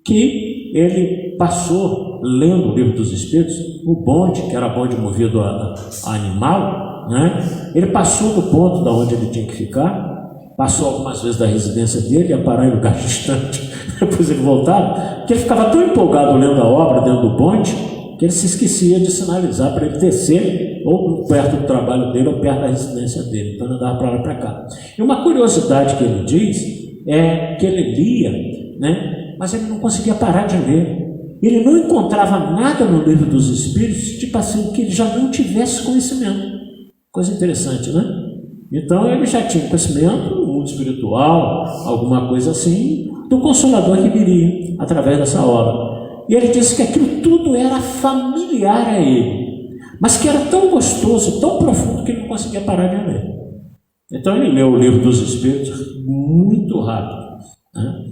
que ele passou, lendo o Livro dos Espíritos, o bonde, que era bonde movido a animal, né? Ele passou do ponto da onde ele tinha que ficar, passou algumas vezes da residência dele, ia parar em lugar distante, depois ele voltava, porque ele ficava tão empolgado lendo a obra dentro do bonde, que ele se esquecia de sinalizar para ele descer, ou perto do trabalho dele, ou perto da residência dele, então ele andava para lá e para cá. E uma curiosidade que ele diz é que ele lia, né? Mas ele não conseguia parar de ler. Ele não encontrava nada no Livro dos Espíritos, tipo assim, que ele já não tivesse conhecimento. Coisa interessante, né? Então ele já tinha conhecimento do mundo espiritual, alguma coisa assim, do Consolador que viria através dessa obra. E ele disse que aquilo tudo era familiar a ele, mas que era tão gostoso, tão profundo, que ele não conseguia parar de ler. Então ele leu o Livro dos Espíritos muito rápido, né?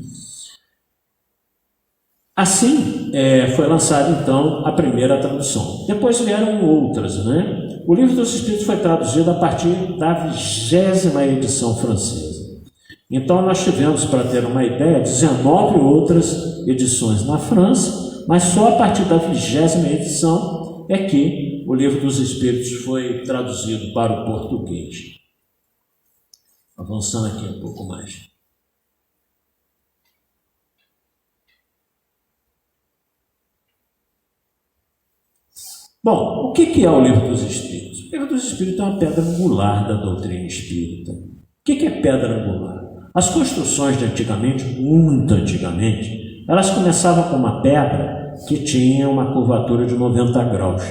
Assim, foi lançada então a primeira tradução. Depois vieram outras, né? O Livro dos Espíritos foi traduzido a partir da 20ª edição francesa. Então nós tivemos, para ter uma ideia, 19 outras edições na França, mas só a partir da 20ª edição é que o Livro dos Espíritos foi traduzido para o português. Avançando aqui um pouco mais. Bom, o que é o Livro dos Espíritos? O Livro dos Espíritos é uma pedra angular da doutrina espírita. O que é pedra angular? As construções de antigamente, muito antigamente, elas começavam com uma pedra que tinha uma curvatura de 90 graus.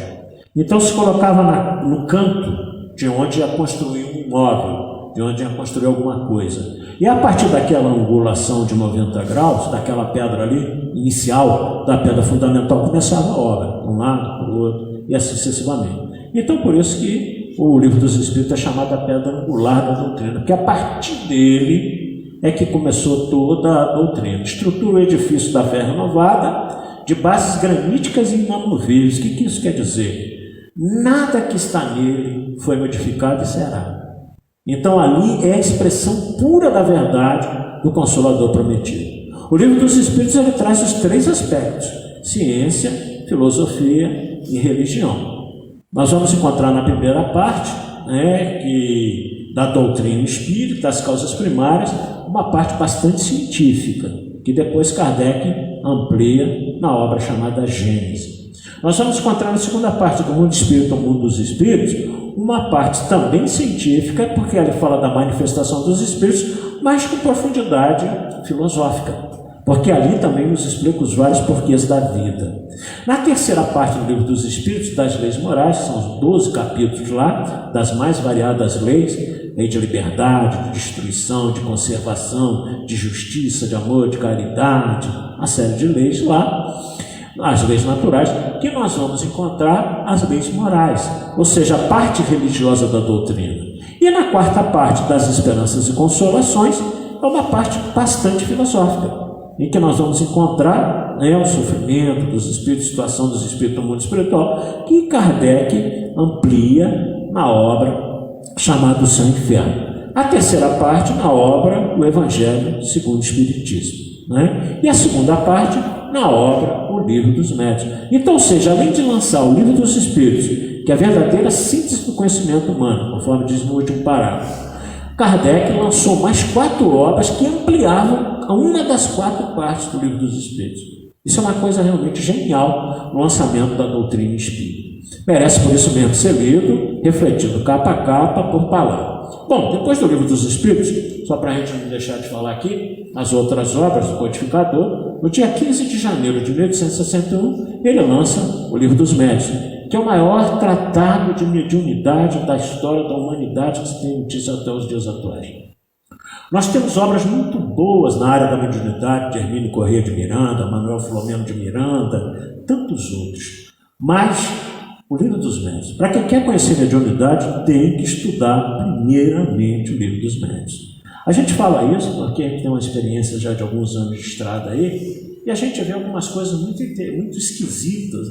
Então se colocava no canto de onde ia construir um imóvel, de onde ia construir alguma coisa. E a partir daquela angulação de 90 graus, daquela pedra ali, inicial, da pedra fundamental, começava a obra, de um lado, para o outro, e assim sucessivamente. Então, por isso que o Livro dos Espíritos é chamado a pedra angular da doutrina, porque a partir dele é que começou toda a doutrina. Estrutura o edifício da fé renovada, de bases graníticas e inamovíveis. O que isso quer dizer? Nada que está nele foi modificado e será. Então, ali é a expressão pura da verdade do Consolador prometido. O Livro dos Espíritos ele traz os 3 aspectos: ciência, filosofia e religião. Nós vamos encontrar na primeira parte, da doutrina espírita, das causas primárias, uma parte bastante científica, que depois Kardec amplia na obra chamada Gênese. Nós vamos encontrar na segunda parte do mundo espírita, o mundo dos espíritos, uma parte também científica, porque ele fala da manifestação dos espíritos, mas com profundidade filosófica, porque ali também nos explica os vários porquês da vida. Na terceira parte do Livro dos Espíritos, das leis morais, são os 12 capítulos lá, das mais variadas leis, lei de liberdade, de destruição, de conservação, de justiça, de amor, de caridade, uma série de leis lá, as leis naturais, que nós vamos encontrar as leis morais, ou seja, a parte religiosa da doutrina. E na quarta parte das esperanças e consolações, é uma parte bastante filosófica, em que nós vamos encontrar o sofrimento dos espíritos, situação dos espíritos no mundo espiritual, que Kardec amplia na obra chamada O Céu e o Inferno. A terceira parte na obra O Evangelho segundo o Espiritismo. E a segunda parte na obra O Livro dos Médiuns. Então, ou seja, além de lançar o Livro dos Espíritos, que é a verdadeira síntese do conhecimento humano, conforme diz no último parágrafo, Kardec lançou mais 4 obras que ampliavam uma das 4 partes do Livro dos Espíritos. Isso é uma coisa realmente genial no lançamento da doutrina espírita. Merece por isso mesmo ser lido, refletido capa a capa por palavra. Bom, depois do Livro dos Espíritos, só para a gente não deixar de falar aqui, as outras obras do codificador, no dia 15 de janeiro de 1861, ele lança o Livro dos Médiuns, que é o maior tratado de mediunidade da história da humanidade que se tem notícia até os dias atuais. Nós temos obras muito boas na área da mediunidade, de Hermínio Corrêa de Miranda, Manuel Filomeno de Miranda, tantos outros. Mas o Livro dos Médiuns, para quem quer conhecer mediunidade, tem que estudar primeiramente o Livro dos Médiuns. A gente fala isso porque a gente tem uma experiência já de alguns anos de estrada aí, e a gente vê algumas coisas muito esquisitas,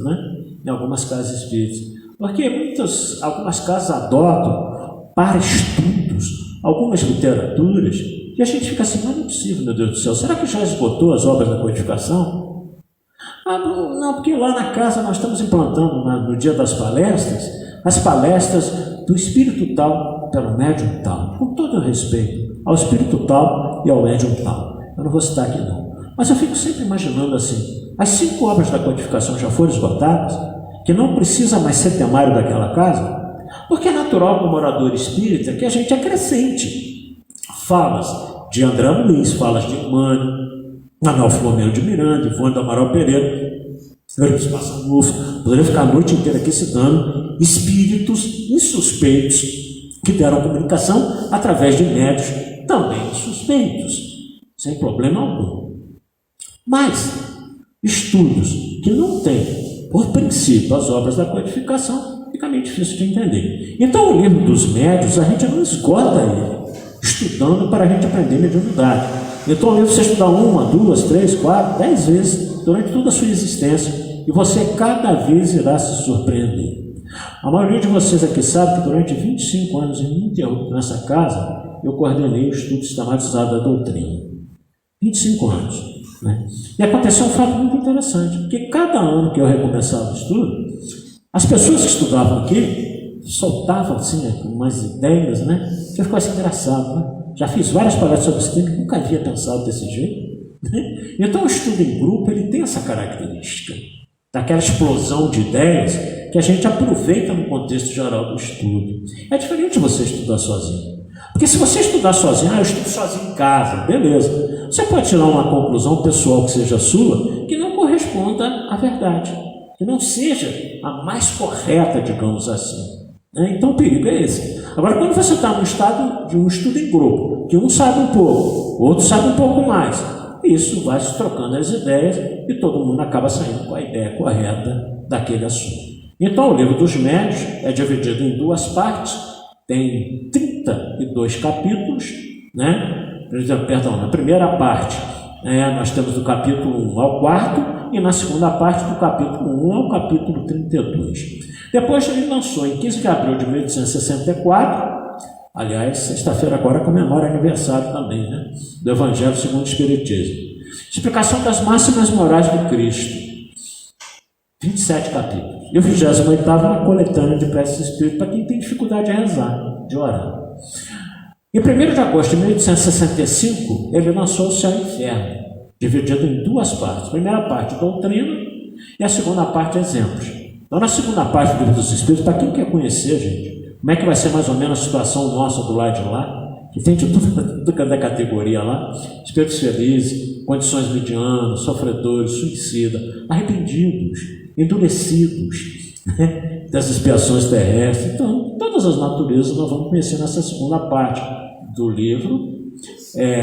em algumas casas espíritas. Porque algumas casas adotam para estudos, algumas literaturas, e a gente fica assim, mas não é possível, meu Deus do céu, será que já esgotou as obras da codificação? Ah, não, porque lá na casa nós estamos implantando, no dia das palestras, as palestras do espírito tal pelo médium tal, com todo o respeito ao espírito tal e ao médium tal. Eu não vou citar aqui não. Mas eu fico sempre imaginando assim, as 5 obras da codificação já foram esgotadas, que não precisa mais ser temário daquela casa, porque é natural para o morador espírita que a gente acrescente falas de André Luiz, falas de Emmanuel, Manuel Filomeno de Miranda, Ivone do Amaral Pereira, poderia ficar a noite inteira aqui citando espíritos insuspeitos que deram comunicação através de médios também suspeitos, sem problema algum. Mas estudos que não têm, por princípio, as obras da codificação, fica meio difícil de entender. Então, o livro dos médios, a gente não esgota ele, estudando para a gente aprender mediunidade. Então, o livro você estudar 1, 2, 3, 4, 10 vezes durante toda a sua existência, e você cada vez irá se surpreender. A maioria de vocês aqui sabe que durante 25 anos ininterruptos nessa casa, eu coordenei o estudo sistematizado da doutrina. 25 anos. Né? E aconteceu um fato muito interessante, porque cada ano que eu recomeçava o estudo, as pessoas que estudavam aqui soltavam assim, umas ideias, né? Que ficou assim engraçado, né? Já fiz várias palestras sobre esse tema, nunca havia pensado desse jeito. Né? Então o estudo em grupo ele tem essa característica, daquela explosão de ideias que a gente aproveita no contexto geral do estudo. É diferente de você estudar sozinho. Porque se você estudar sozinho, eu estudo sozinho em casa, beleza. Você pode tirar uma conclusão pessoal que seja sua, que não corresponda à verdade, que não seja a mais correta, digamos assim. Então o perigo é esse. Agora, quando você está no estado de um estudo em grupo, que um sabe um pouco, o outro sabe um pouco mais, isso vai se trocando as ideias e todo mundo acaba saindo com a ideia correta daquele assunto. Então o livro dos médios é dividido em 2 partes, tem 32 capítulos, né? Perdão, na primeira parte nós temos do capítulo 1 ao 4 e na segunda parte do capítulo 1 ao capítulo 32. Depois ele lançou em 15 de abril de 1864, aliás, sexta-feira agora comemora aniversário também, né? Do Evangelho segundo o Espiritismo. Explicação das máximas morais do Cristo. 27 capítulos. E o 28º uma coletânea de preces espíritas para quem tem dificuldade de rezar, de orar. Em 1º de agosto de 1865, ele lançou o Céu e o Inferno, dividido em 2 partes. A primeira parte, doutrina, e a segunda parte, exemplos. Então, na segunda parte do Livro dos Espíritos, para quem quer conhecer, gente, como é que vai ser mais ou menos a situação nossa do lado de lá, que tem de tudo da categoria lá, espíritos felizes, condições medianas, sofredores, suicidas, arrependidos, endurecidos, né, das expiações terrestres. Então, todas as naturezas nós vamos conhecer nessa segunda parte do livro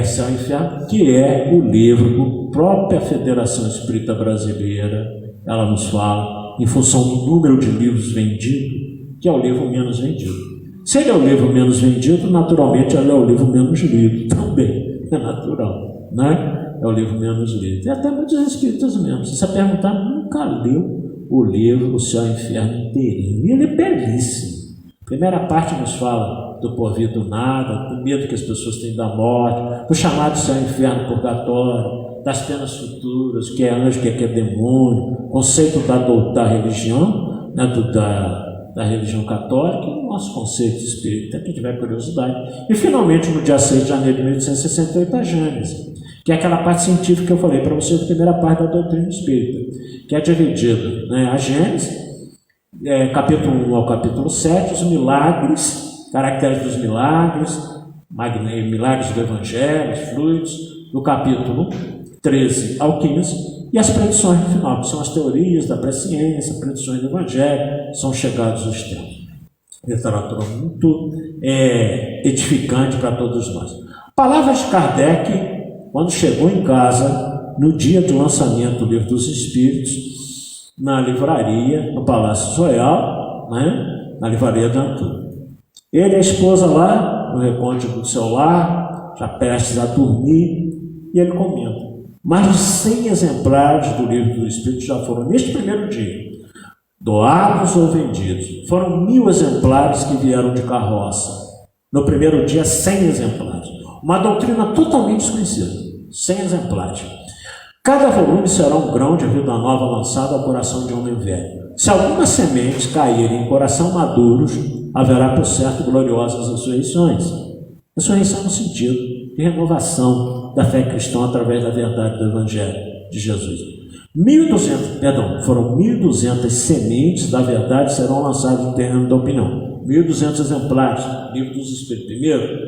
Céu e Inferno, que é o livro da própria Federação Espírita Brasileira. Ela nos fala em função do número de livros vendidos, que é o livro menos vendido. Se ele é o livro menos vendido, naturalmente ele é o livro menos lido também, é natural, né? É o livro menos lido. E até muitos espíritas mesmo, se você perguntar, nunca leu o livro O Céu e o Inferno inteirinho, e ele é belíssimo. A primeira parte nos fala do porvir do nada, do medo que as pessoas têm da morte, do chamado céu e inferno purgatório, das penas futuras, que é anjo, que é demônio, conceito da religião, né, da religião católica, e o nosso conceito espírita, quem tiver curiosidade. E finalmente, no dia 6 de janeiro de 1868, a Gênese, que é aquela parte científica que eu falei para vocês, a primeira parte da doutrina espírita, que é dividida, né, a Gênese, capítulo 1 ao capítulo 7, os milagres, caracteres dos milagres, milagres do Evangelho, os fluidos, do capítulo 13 ao 15, e as predições no final, que são as teorias da presciência, predições do Evangelho, são chegados os tempos. Literatura muito edificante para todos nós. Palavras de Kardec, quando chegou em casa, no dia do lançamento do Livro dos Espíritos, na livraria, no Palácio Royal, né, na livraria de Antônio. Ele e a esposa lá, no recôndito do seu lar, já prestes a dormir, e ele comenta. Mais de 100 exemplares do Livro do Espírito já foram neste primeiro dia. doados ou vendidos. Foram 1000 exemplares que vieram de carroça. No primeiro dia, 100 exemplares. Uma doutrina totalmente desconhecida. 100 exemplares. Cada volume será um grão de vida nova lançado ao coração de homem velho. Se algumas sementes caírem em coração maduros, haverá por certo gloriosas ressurreições. Ressurreição no sentido de renovação da fé cristã através da verdade do Evangelho de Jesus. Foram 1.200 sementes da verdade serão lançadas no terreno da opinião. 1.200 exemplares, livro dos Espíritos. Primeiro,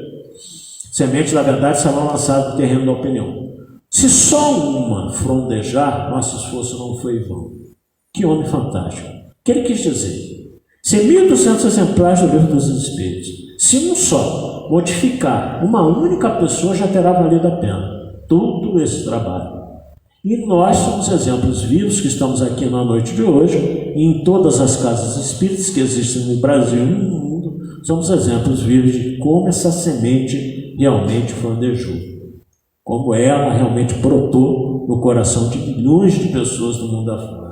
sementes da verdade serão lançadas no terreno da opinião. Se só uma frondejar, nosso esforço não foi em vão. Que homem fantástico. O que ele quis dizer? Se 1.200 exemplares do livro dos Espíritos, se um só modificar uma única pessoa, já terá valido a pena todo esse trabalho. E nós somos exemplos vivos que estamos aqui na noite de hoje, e em todas as casas espíritas que existem no Brasil e no mundo, somos exemplos vivos de como essa semente realmente frondejou, como ela realmente brotou no coração de milhões de pessoas do mundo afora.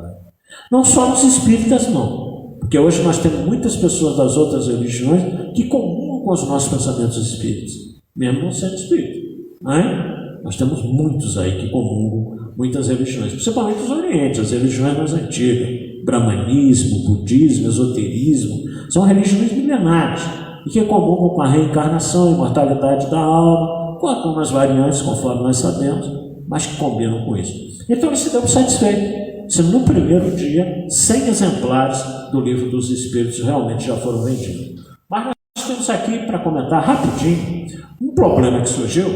Não só os espíritas, não, porque hoje nós temos muitas pessoas das outras religiões que comungam com os nossos pensamentos espíritas, mesmo não sendo espírita, não é? Nós temos muitos aí que comungam muitas religiões, principalmente os orientes, as religiões mais antigas, brahmanismo, budismo, esoterismo, são religiões milenares e que comungam com a reencarnação, a imortalidade da alma, com algumas variantes, conforme nós sabemos, mas que combinam com isso. Então ele se deu satisfeito. Se no primeiro dia 100 exemplares do livro dos Espíritos realmente já foram vendidos. Mas nós temos aqui para comentar rapidinho um problema que surgiu,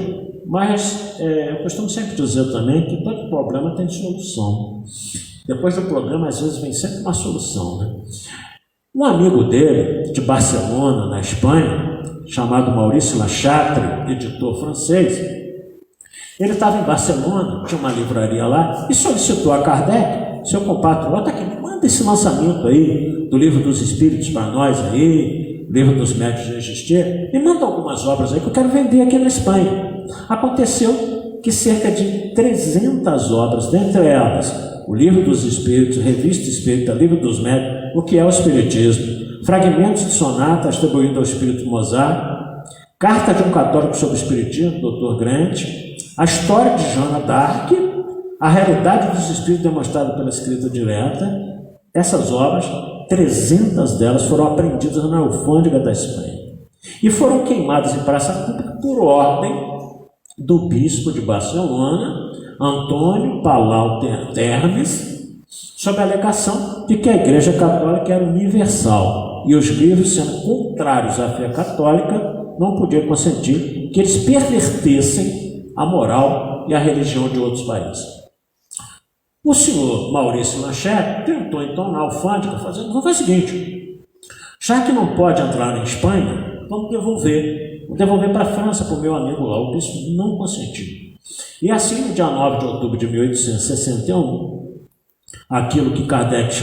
mas eu costumo sempre dizer também que todo problema tem solução. Depois do problema, às vezes, vem sempre uma solução, né? Um amigo dele, de Barcelona, na Espanha, chamado Maurice Lachatre, editor francês, ele estava em Barcelona, tinha uma livraria lá, e solicitou a Kardec, seu compatriota, que manda esse lançamento aí do Livro dos Espíritos para nós aí, Livro dos Médiuns de Existir, me manda algumas obras aí que eu quero vender aqui na Espanha. Aconteceu que cerca de 300 obras, dentre elas, o Livro dos Espíritos, Revista Espírita, Livro dos Médiuns, o que é o Espiritismo, fragmentos de sonata atribuído ao Espírito Mozart, Carta de um Católico sobre o Espiritismo, Dr. Grant, a história de Joana d'Arc, a realidade dos Espíritos demonstrada pela escrita direta. Essas obras, 300 delas foram apreendidas na alfândega da Espanha e foram queimadas em praça pública por ordem do bispo de Barcelona, Antônio Palau Termes, sob a alegação de que a Igreja Católica era universal e os livros, sendo contrários à fé católica, não podiam consentir que eles pervertessem a moral e a religião de outros países. O senhor Maurício Lachette tentou então na alfândega fazer o seguinte: já que não pode entrar na Espanha, vamos devolver. Vou devolver para a França, para o meu amigo lá. O bispo não consentiu. E assim, no dia 9 de outubro de 1861, aquilo que Kardec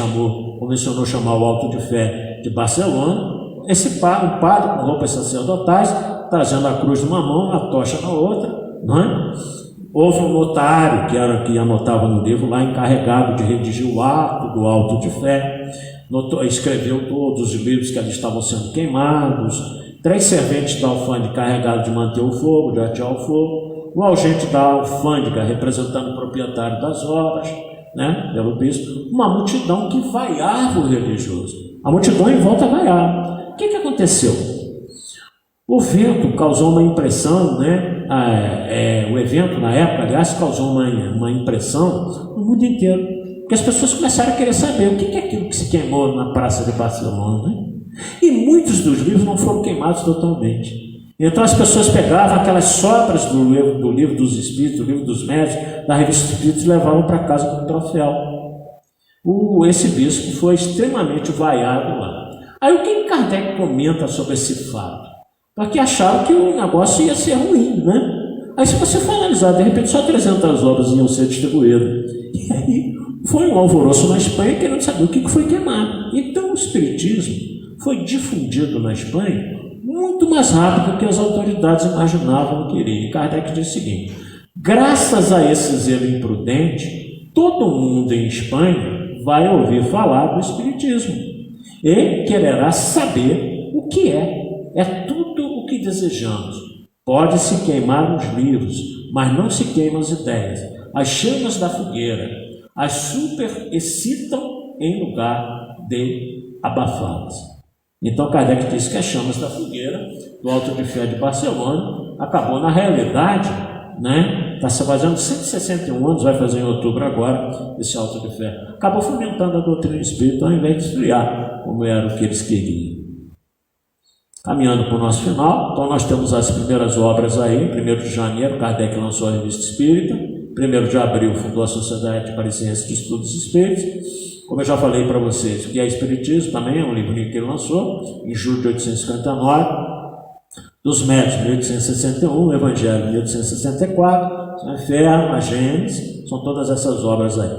convencionou chamar o Alto de Fé de Barcelona, um padre com roupas sacerdotais, trazendo a cruz numa mão, a tocha na outra, não é? Houve um notário que anotava no livro lá, encarregado de redigir o ato do Alto de Fé, escreveu todos os livros que ali estavam sendo queimados, 3 serventes da alfândega encarregados de manter o fogo, de atear o fogo, o agente da alfândega representando o proprietário das obras, né, pelo bispo, uma multidão que vaiava o religioso. A multidão em volta vaiava. O que aconteceu? O vento causou uma impressão, né? O evento, na época, aliás, causou uma impressão no mundo inteiro, porque as pessoas começaram a querer saber o que é aquilo que se queimou na Praça de Barcelona, né? E muitos dos livros não foram queimados totalmente. Então as pessoas pegavam aquelas sobras do livro dos Espíritos, do livro dos Médiuns, da Revista Espíritos, e levavam para casa como troféu. Esse bispo foi extremamente vaiado lá. Aí o que Kardec comenta sobre esse fato? Porque acharam que o negócio ia ser ruim, né? Aí se você for analisar, de repente só 300 obras iam ser distribuídas. E aí foi um alvoroço na Espanha querendo saber o que foi queimado. Então o Espiritismo foi difundido na Espanha muito mais rápido do que as autoridades imaginavam que iria. E Kardec diz o seguinte: graças a esse zelo imprudente, todo mundo em Espanha vai ouvir falar do Espiritismo e quererá saber o que é. É tudo o que desejamos. Pode-se queimar os livros, mas não se queimam as ideias. As chamas da fogueira as superexcitam em lugar de abafá-las. Então Kardec diz que as chamas da fogueira do Auto de Fé de Barcelona acabou na realidade, está se fazendo 161 anos, vai fazer em outubro agora, esse Auto de Fé. Acabou fomentando a doutrina espírita ao invés de esfriar, como era o que eles queriam. Caminhando para o nosso final, então nós temos as primeiras obras aí. 1º de janeiro, Kardec lançou a Revista Espírita. 1º de abril, fundou a Sociedade Parisiense de Estudos Espíritas. Como eu já falei para vocês, o que é Espiritismo também é um livrinho que ele lançou, em julho de 1859. Dos Médios, 1861, o Evangelho, 1864, o Inferno, a Gênesis, são todas essas obras aí.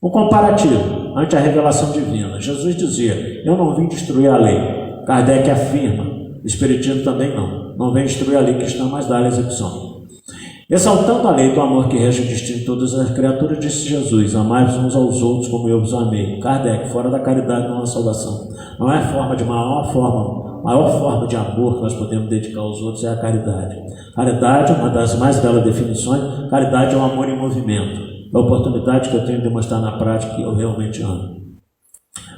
O comparativo, ante a revelação divina. Jesus dizia, eu não vim destruir a lei. Kardec afirma, o Espiritismo também não vem destruir a lei que está, mas dar a execução. Exaltando a lei do amor que rege o destino de todas as criaturas, disse Jesus, amai-vos uns aos outros como eu vos amei. Kardec, fora da caridade não há salvação. Não é forma de maior forma de amor que nós podemos dedicar aos outros é a caridade. Caridade é uma das mais belas definições. Caridade é um amor em movimento. É a oportunidade que eu tenho de demonstrar na prática que eu realmente amo.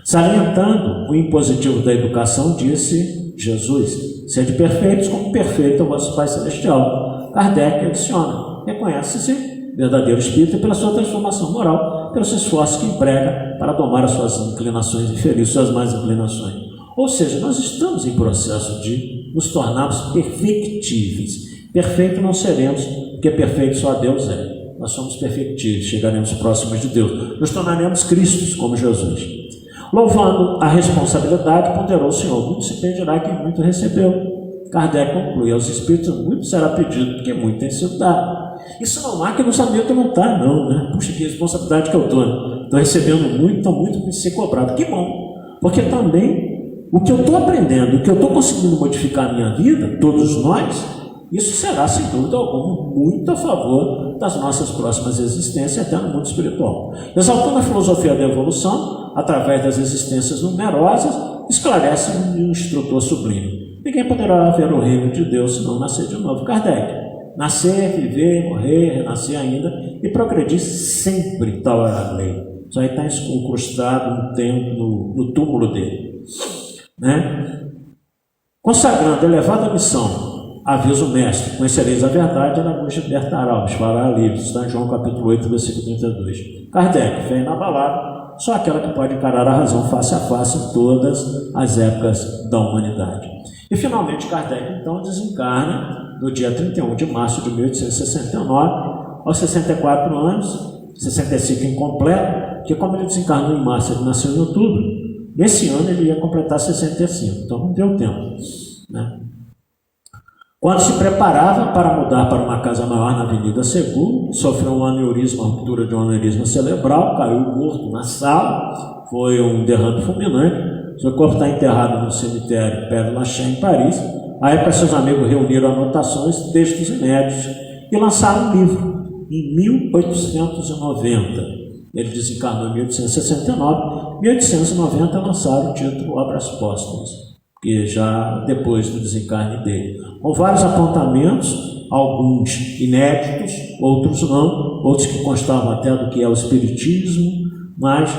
Salientando o impositivo da educação, disse Jesus, sede perfeitos como perfeito é o vosso Pai Celestial. Kardec adiciona, reconhece-se verdadeiro espírita pela sua transformação moral, pelos esforços que emprega para domar as suas inclinações infelizes, suas más inclinações. Ou seja, nós estamos em processo de nos tornarmos perfectíveis. Perfeito não seremos, porque perfeito só Deus é. Nós somos perfectíveis, chegaremos próximos de Deus. Nos tornaremos Cristos como Jesus. Louvando a responsabilidade, ponderou o Senhor, muito se pedirá que muito recebeu. Kardec conclui, aos espíritos muito será pedido, porque muito tem sido dado. Isso não há que não sabia que não está, não, né? Puxa, que responsabilidade que eu estou recebendo muito, então muito tem que ser cobrado. Que bom, porque também o que eu estou aprendendo, o que eu estou conseguindo modificar a minha vida, todos nós, isso será, sem dúvida alguma, muito a favor das nossas próximas existências, até no mundo espiritual. Exaltando a filosofia da evolução, através das existências numerosas, esclarece um instrutor sublime. Ninguém poderá ver o reino de Deus se não nascer de novo. Kardec. Nascer, viver, morrer, renascer ainda e progredir sempre, tal é a lei. Isso aí está incrustado no tempo, no túmulo dele. Consagrando elevada missão, avisa o mestre, conhecereis a verdade, ela vos libertará, vos fará livres. Está em João capítulo 8, versículo 32. Kardec, fé inabalável, só aquela que pode encarar a razão face a face em todas as épocas da humanidade. E finalmente Kardec então desencarna no dia 31 de março de 1869, aos 64 anos, 65 incompleto, que como ele desencarnou em março, ele nasceu em outubro, nesse ano ele ia completar 65, então não deu tempo, Quando se preparava para mudar para uma casa maior na Avenida Seguro, sofreu um aneurisma, uma ruptura de um aneurisma cerebral, caiu morto na sala, foi um derrame fulminante. Seu corpo está enterrado no cemitério Père Lachaise, em Paris. À época, seus amigos reuniram anotações, textos inéditos e lançaram um livro em 1890. Ele desencarnou em 1869. Em 1890 lançaram o título Obras Póstumas, que já depois do desencarne dele, com vários apontamentos, alguns inéditos, outros não, outros que constavam até do que é o Espiritismo, mas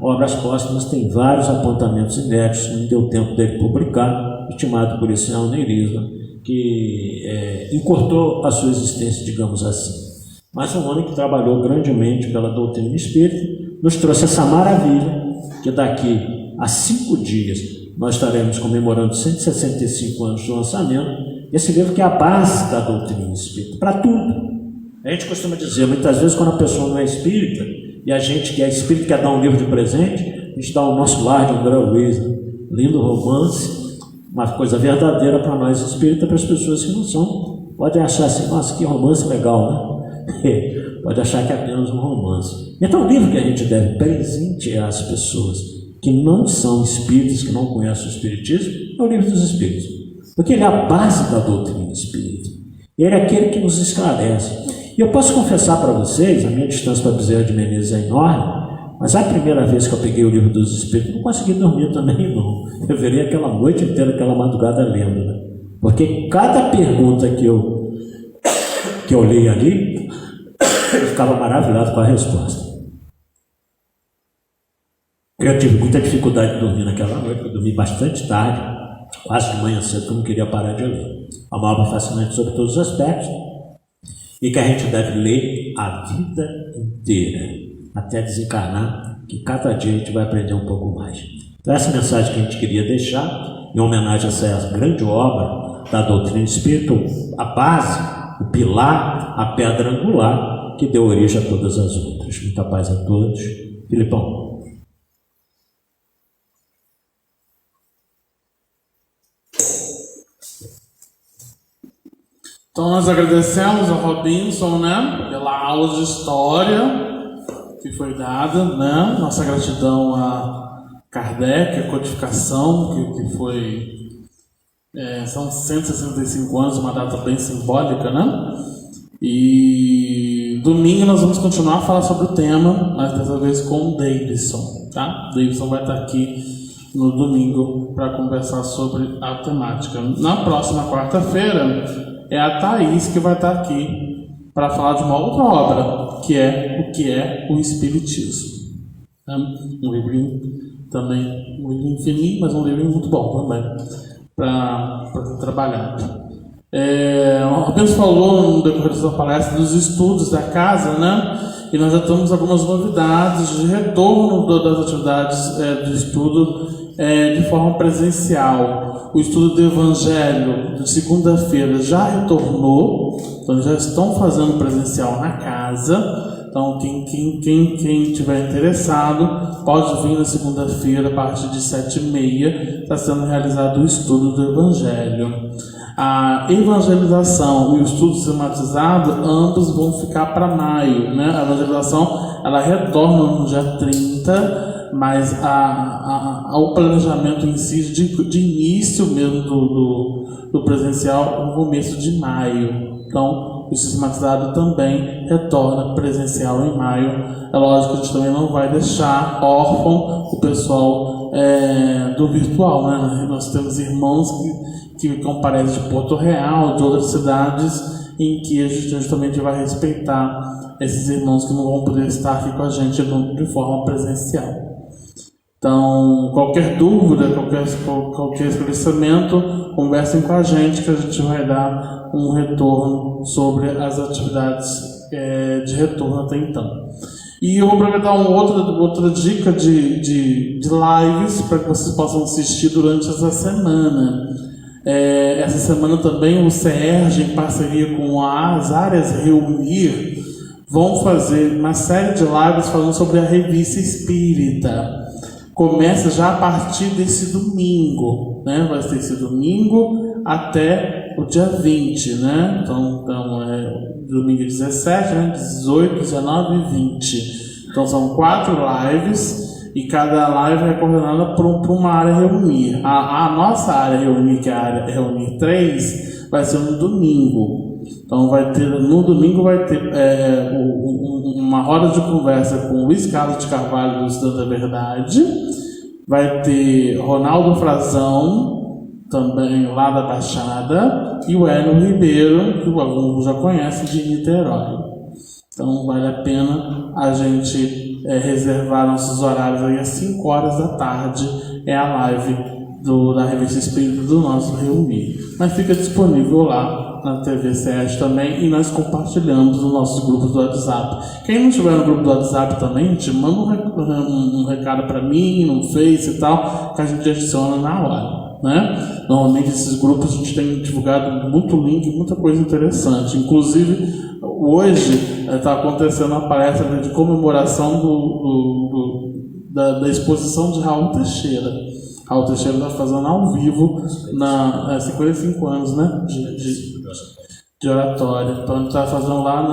Obras Póstumas tem vários apontamentos inéditos, não deu tempo dele publicar, estimado por esse aneurisma, que encurtou a sua existência, digamos assim. Mas um homem que trabalhou grandemente pela doutrina espírita, nos trouxe essa maravilha, que daqui a 5 dias nós estaremos comemorando 165 anos do lançamento, esse livro que é a base da doutrina espírita, para tudo. A gente costuma dizer, muitas vezes, quando a pessoa não é espírita, e a gente que é espírita quer dar um livro de presente, a gente dá o Nosso Lar de André Luiz, lindo romance, uma coisa verdadeira para nós espíritas, para as pessoas que não são, podem achar assim, nossa, que romance legal, né? Pode achar que é apenas um romance. Então o livro que a gente deve presentear as pessoas que não são espíritas, que não conhecem o espiritismo, é o livro dos espíritos, porque ele é a base da doutrina espírita, ele é aquele que nos esclarece. E eu posso confessar para vocês, a minha distância para Bezerra de Menezes é enorme, Mas a primeira vez que eu peguei o livro dos Espíritos, não consegui dormir também, não. Eu virei aquela noite inteira, aquela madrugada lendo, né? Porque cada pergunta que eu li ali, eu ficava maravilhado com a resposta. Eu tive muita dificuldade de dormir naquela noite, eu dormi bastante tarde, quase de manhã cedo, que eu não queria parar de ler. É uma obra fascinante sobre todos os aspectos, e que a gente deve ler a vida inteira, até desencarnar, que cada dia a gente vai aprender um pouco mais. Então essa mensagem que a gente queria deixar, em homenagem a essa grande obra da doutrina espírita, a base, o pilar, a pedra angular, que deu origem a todas as outras. Muita paz a todos. Filipão. Então nós agradecemos ao Robinson, né, pela aula de história que foi dada, né? Nossa gratidão a Kardec, a codificação que foi, são 165 anos, uma data bem simbólica, né? E domingo nós vamos continuar a falar sobre o tema, mas dessa vez com o Davidson, tá? O Davidson vai estar aqui no domingo para conversar sobre a temática. Na próxima quarta-feira é a Thaís que vai estar aqui para falar de uma outra obra, que é O que é o Espiritismo. Um livrinho também, um livrinho fininho, mas um livrinho muito bom também, para trabalhar. O Roberto falou no decorrer da palestra dos estudos da casa, né? E nós já temos algumas novidades de retorno das atividades do estudo de forma presencial. O estudo do Evangelho de segunda-feira já retornou, então já estão fazendo presencial na casa. Então quem tiver interessado pode vir na segunda-feira a partir de 7h30. Está sendo realizado o estudo do Evangelho. A evangelização e o estudo sistematizado, ambos vão ficar para maio, né? A evangelização ela retorna no dia 30, mas o planejamento em si de início mesmo do presencial no começo de maio. Então o sistematizado também retorna presencial em maio. É lógico que a gente também não vai deixar órfão o pessoal do virtual, né? Nós temos irmãos que comparecem de Porto Real, de outras cidades, em que a gente justamente vai respeitar esses irmãos que não vão poder estar aqui com a gente de forma presencial. Então, qualquer dúvida, qualquer esclarecimento, conversem com a gente que a gente vai dar um retorno sobre as atividades de retorno até então. E eu vou aproveitar outra dica de lives para que vocês possam assistir durante essa semana. Essa semana também o CERJ, em parceria com as áreas Reunir, vão fazer uma série de lives falando sobre a Revista Espírita. Começa já a partir desse domingo, né? Vai ser esse domingo até o dia 20, né? Então domingo 17, né? 18, 19 e 20. Então são 4 lives. E cada live é coordenada por uma área Reunir. A nossa área Reunir, que é a área Reunir 3, vai ser no domingo. Então no domingo vai ter uma roda de conversa com o Luiz Carlos de Carvalho do Estado da Verdade. Vai ter Ronaldo Frazão, também lá da Baixada, e o Hélio Ribeiro, que o aluno já conhece, de Niterói. Então vale a pena a gente reservar nossos horários aí às 5 horas da tarde. É a live da Revista Espírita do nosso Reunir. Mas fica disponível lá na TV CES também, e nós compartilhamos nos nossos grupos do WhatsApp. Quem não estiver no grupo do WhatsApp também, a gente manda um recado para mim, no Face e tal, que a gente adiciona na hora, né? Normalmente esses grupos a gente tem divulgado muito link, muita coisa interessante. Inclusive hoje está acontecendo uma palestra de comemoração da exposição de Raul Teixeira. Raul Teixeira está fazendo ao vivo 55 anos, né, de oratória. Então ele está fazendo lá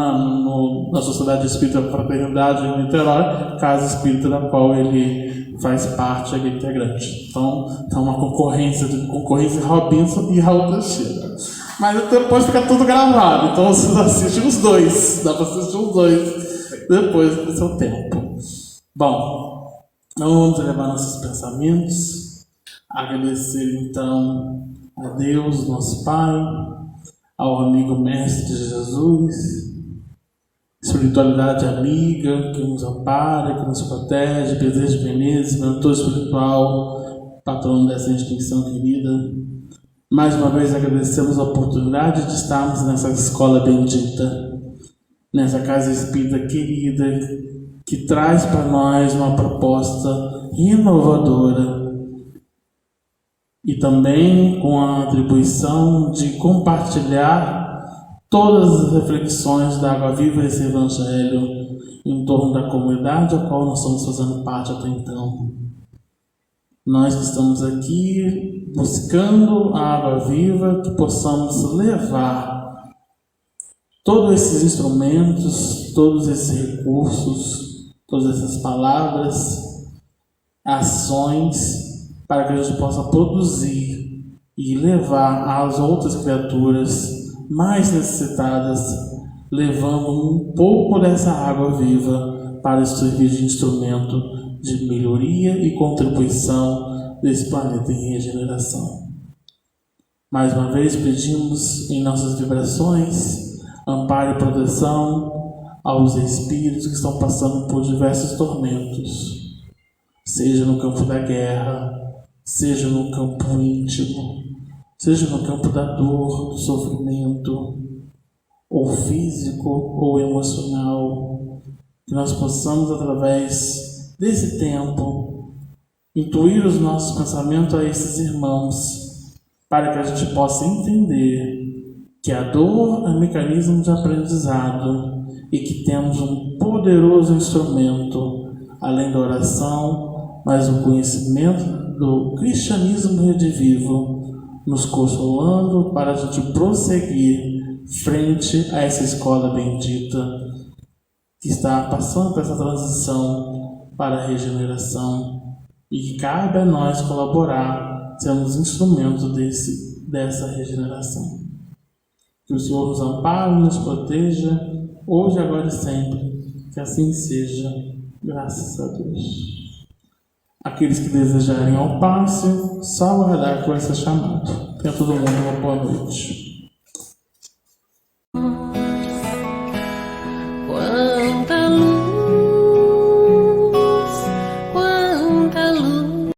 na Sociedade Espírita da Fraternidade em Niterói, casa espírita da qual ele faz parte, é integrante. Então tá uma concorrência Robinson e Raul Teixeira. Mas depois fica tudo gravado, então vocês assistem os dois. Dá para assistir os dois depois do seu tempo. Bom, vamos elevar nossos pensamentos, agradecer então a Deus, nosso Pai, ao amigo Mestre Jesus, espiritualidade amiga que nos ampara, que nos protege, desejo Menezes, mentor espiritual, patrono dessa instituição querida. Mais uma vez agradecemos a oportunidade de estarmos nessa escola bendita, nessa casa espírita querida, que traz para nós uma proposta renovadora e também com a atribuição de compartilhar todas as reflexões da Água Viva desse Evangelho em torno da comunidade a qual nós estamos fazendo parte até então. Nós estamos aqui buscando a Água Viva, que possamos levar todos esses instrumentos, todos esses recursos, todas essas palavras, ações, para que a gente possa produzir e levar às outras criaturas mais necessitadas, levando um pouco dessa água viva para servir de instrumento de melhoria e contribuição desse planeta em regeneração. Mais uma vez pedimos em nossas vibrações amparo e proteção aos espíritos que estão passando por diversos tormentos, seja no campo da guerra, seja no campo íntimo, seja no campo da dor, do sofrimento, ou físico ou emocional, que nós possamos, através desse tempo, intuir os nossos pensamentos a esses irmãos, para que a gente possa entender que a dor é um mecanismo de aprendizado e que temos um poderoso instrumento, além da oração, mas o conhecimento do cristianismo redivivo, nos consolando para a gente prosseguir frente a essa escola bendita que está passando por essa transição para a regeneração e que cabe a nós colaborar, sermos instrumentos dessa regeneração. Que o Senhor nos ampare, nos proteja, hoje, agora e sempre. Que assim seja, graças a Deus. Aqueles que desejarem ao passe, só aguardar com essa chamada. Tenha todo mundo uma boa noite.